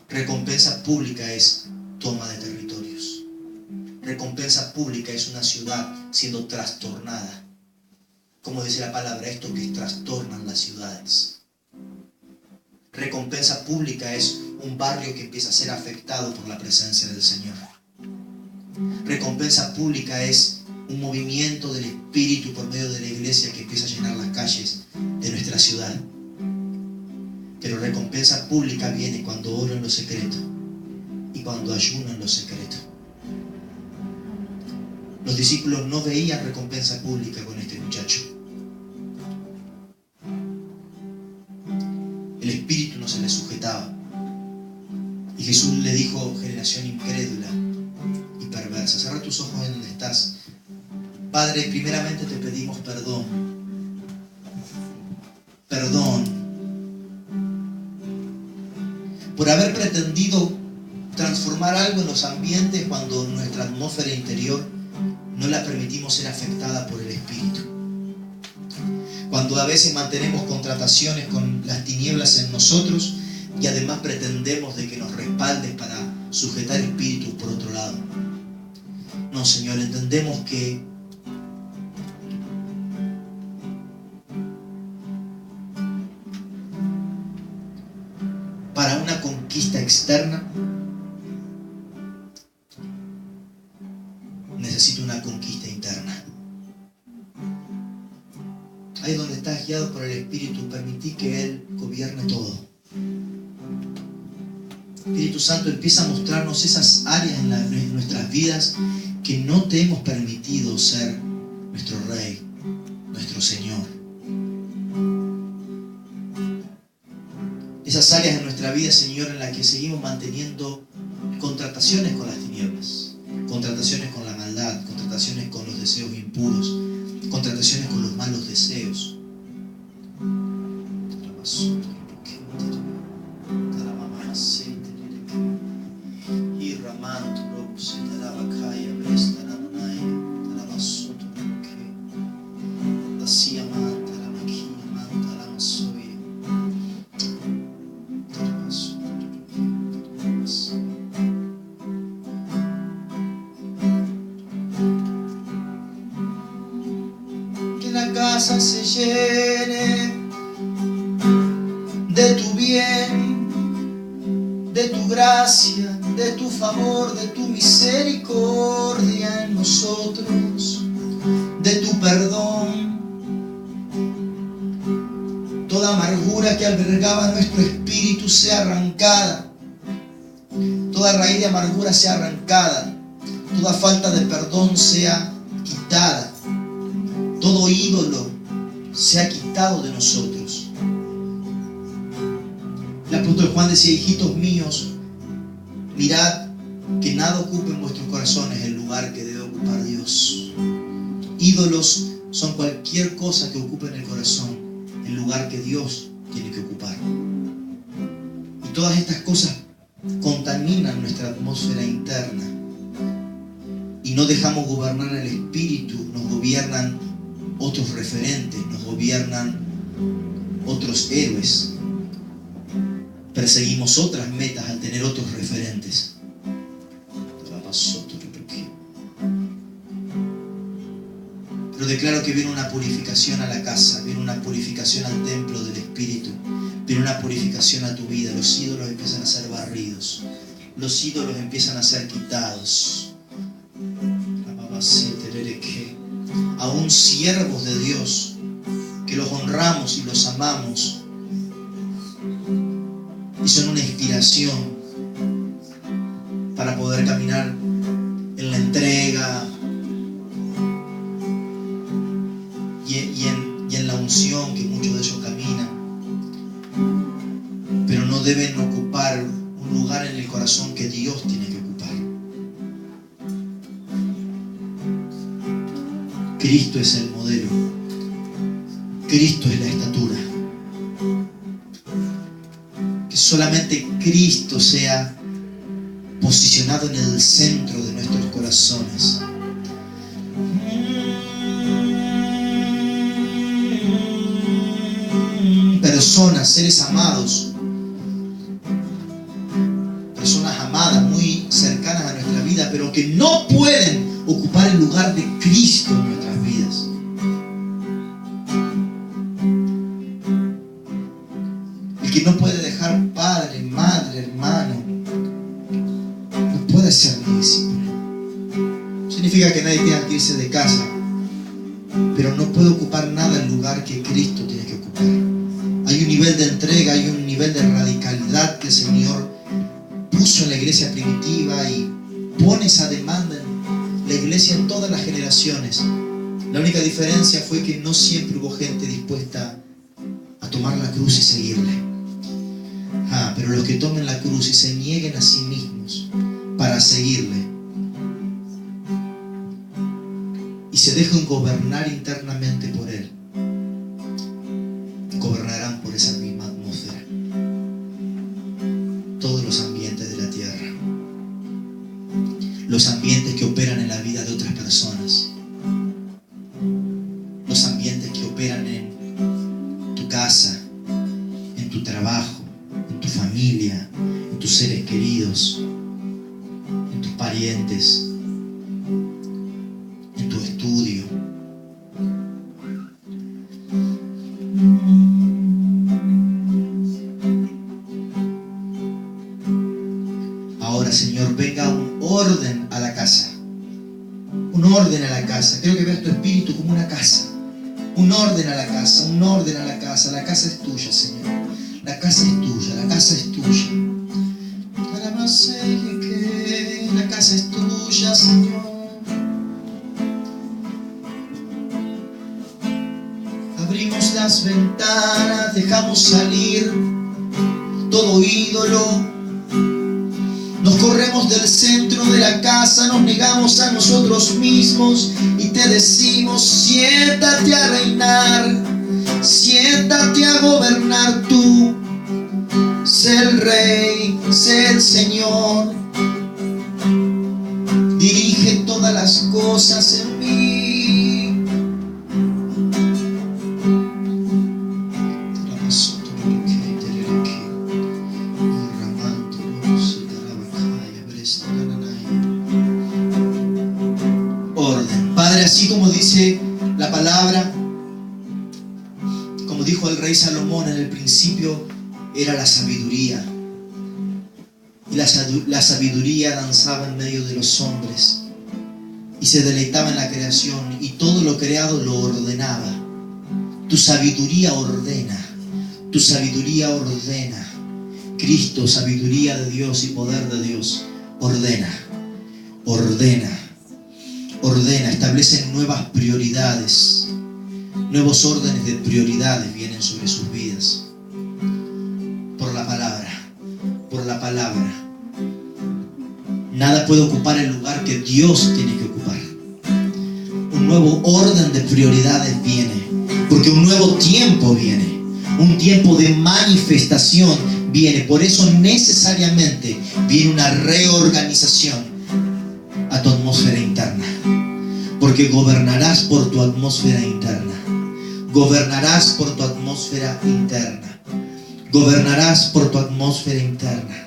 Speaker 1: Recompensa pública es toma de territorios. Recompensa pública es una ciudad siendo trastornada. Como dice la palabra, estos que trastornan las ciudades. Recompensa pública es un barrio que empieza a ser afectado por la presencia del Señor. Recompensa pública es un movimiento del Espíritu por medio de la iglesia que empieza a llenar las calles de nuestra ciudad. Pero recompensa pública viene cuando oro en lo secreto y cuando ayuno en lo secreto. Los discípulos no veían recompensa pública con este muchacho. El Espíritu no se le sujetaba. Y Jesús le dijo, generación incrédula y perversa. Cierra tus ojos en donde estás. Padre, primeramente te pedimos perdón. Perdón por haber pretendido transformar algo en los ambientes cuando nuestra atmósfera interior no la permitimos ser afectada por el Espíritu. Cuando a veces mantenemos contrataciones con las tinieblas en nosotros y además pretendemos de que nos respaldes para sujetar espíritus por otro lado. No, Señor, entendemos que para una conquista externa necesito una conquista interna. Ahí donde estás guiado por el Espíritu, permití que Él gobierne todo. Espíritu Santo, empieza a mostrarnos esas áreas en nuestras vidas que no te hemos permitido ser nuestro Rey, nuestro Señor. Esas áreas en nuestra vida, Señor, en las que seguimos manteniendo contrataciones con las tinieblas, contrataciones con la maldad, contrataciones con los deseos impuros, contrataciones con los malos deseos. Se llene de tu bien, de tu gracia, de tu favor, de tu misericordia en nosotros, de tu perdón. Toda amargura que albergaba nuestro espíritu sea arrancada, toda raíz de amargura sea arrancada, toda falta de perdón sea quitada, todo ídolo se ha quitado de nosotros El apóstol Juan decía: hijitos míos, mirad que nada ocupe en vuestros corazones el lugar que debe ocupar Dios. Ídolos son cualquier cosa que ocupe en el corazón el lugar que Dios tiene que ocupar. Y todas estas cosas contaminan nuestra atmósfera interna y no dejamos gobernar el espíritu. Nos gobiernan otros referentes, nos gobiernan otros héroes. Perseguimos otras metas al tener otros referentes. Pero declaro que viene una purificación a la casa, viene una purificación al templo del espíritu, viene una purificación a tu vida. Los ídolos empiezan a ser barridos, los ídolos empiezan a ser quitados. Aún siervos de Dios, que los honramos y los amamos, y son una inspiración para poder caminar en la entrega y en la unción que muchos de ellos caminan, pero no deben ocupar un lugar en el corazón que Dios tiene que ocupar. Cristo es el modelo, Cristo es la estatura. Que solamente Cristo sea posicionado en el centro de nuestros corazones. Personas, seres amados, personas amadas, muy cercanas a nuestra vida, pero que no pueden ocupar el lugar de Cristo en nuestras vidas. El que no puede dejar padre, madre, hermano, no puede ser mi discípulo. Significa que nadie tenga que irse de casa, pero no puede ocupar nada el lugar que Cristo tiene que ocupar. Hay un nivel de entrega, hay un nivel de radicalidad que el Señor puso en la iglesia primitiva y pone esa demanda en la iglesia en todas las generaciones. La única diferencia fue que no siempre hubo gente dispuesta a tomar la cruz y seguirle. Pero los que tomen la cruz y se nieguen a sí mismos para seguirle y se dejen gobernar internamente por Él, gobernarán por esa misma atmósfera todos los ambientes de la tierra, los ambientes que operan en la vida de otras personas, los ambientes que operan en tu casa, en tu trabajo, en tu familia, en tus seres queridos, en tus parientes, en tu estudio. Ahora, Señor, venga un orden a la casa. Un orden a la casa. Quiero que veas tu espíritu como una casa. Un orden a la casa, un orden a la casa. La casa es tuya, Señor. La casa es tuya, la casa es tuya. La casa es tuya, Señor. Abrimos las ventanas, dejamos salir todo ídolo. Nos corremos del centro de la casa, nos negamos a nosotros mismos y te decimos: siéntate a reinar, siéntate a gobernar tú. Sé el Rey, sé el Señor. Dirige todas las cosas en mí. Orden. Padre, así como dice la palabra, como dijo el rey Salomón, en el principio era la sabiduría. Y la sabiduría danzaba en medio de los hombres y se deleitaba en la creación, y todo lo creado lo ordenaba. Tu sabiduría ordena, tu sabiduría ordena. Cristo, sabiduría de Dios y poder de Dios, ordena, ordena, ordena, establece nuevas prioridades, nuevos órdenes de prioridades vienen sobre sus vidas por la palabra. palabra. Nada puede ocupar el lugar que Dios tiene que ocupar. Un nuevo orden de prioridades viene, porque un nuevo tiempo viene. Un tiempo de manifestación viene. Por eso necesariamente viene una reorganización a tu atmósfera interna. Porque gobernarás por tu atmósfera interna. Gobernarás por tu atmósfera interna. Gobernarás por tu atmósfera interna.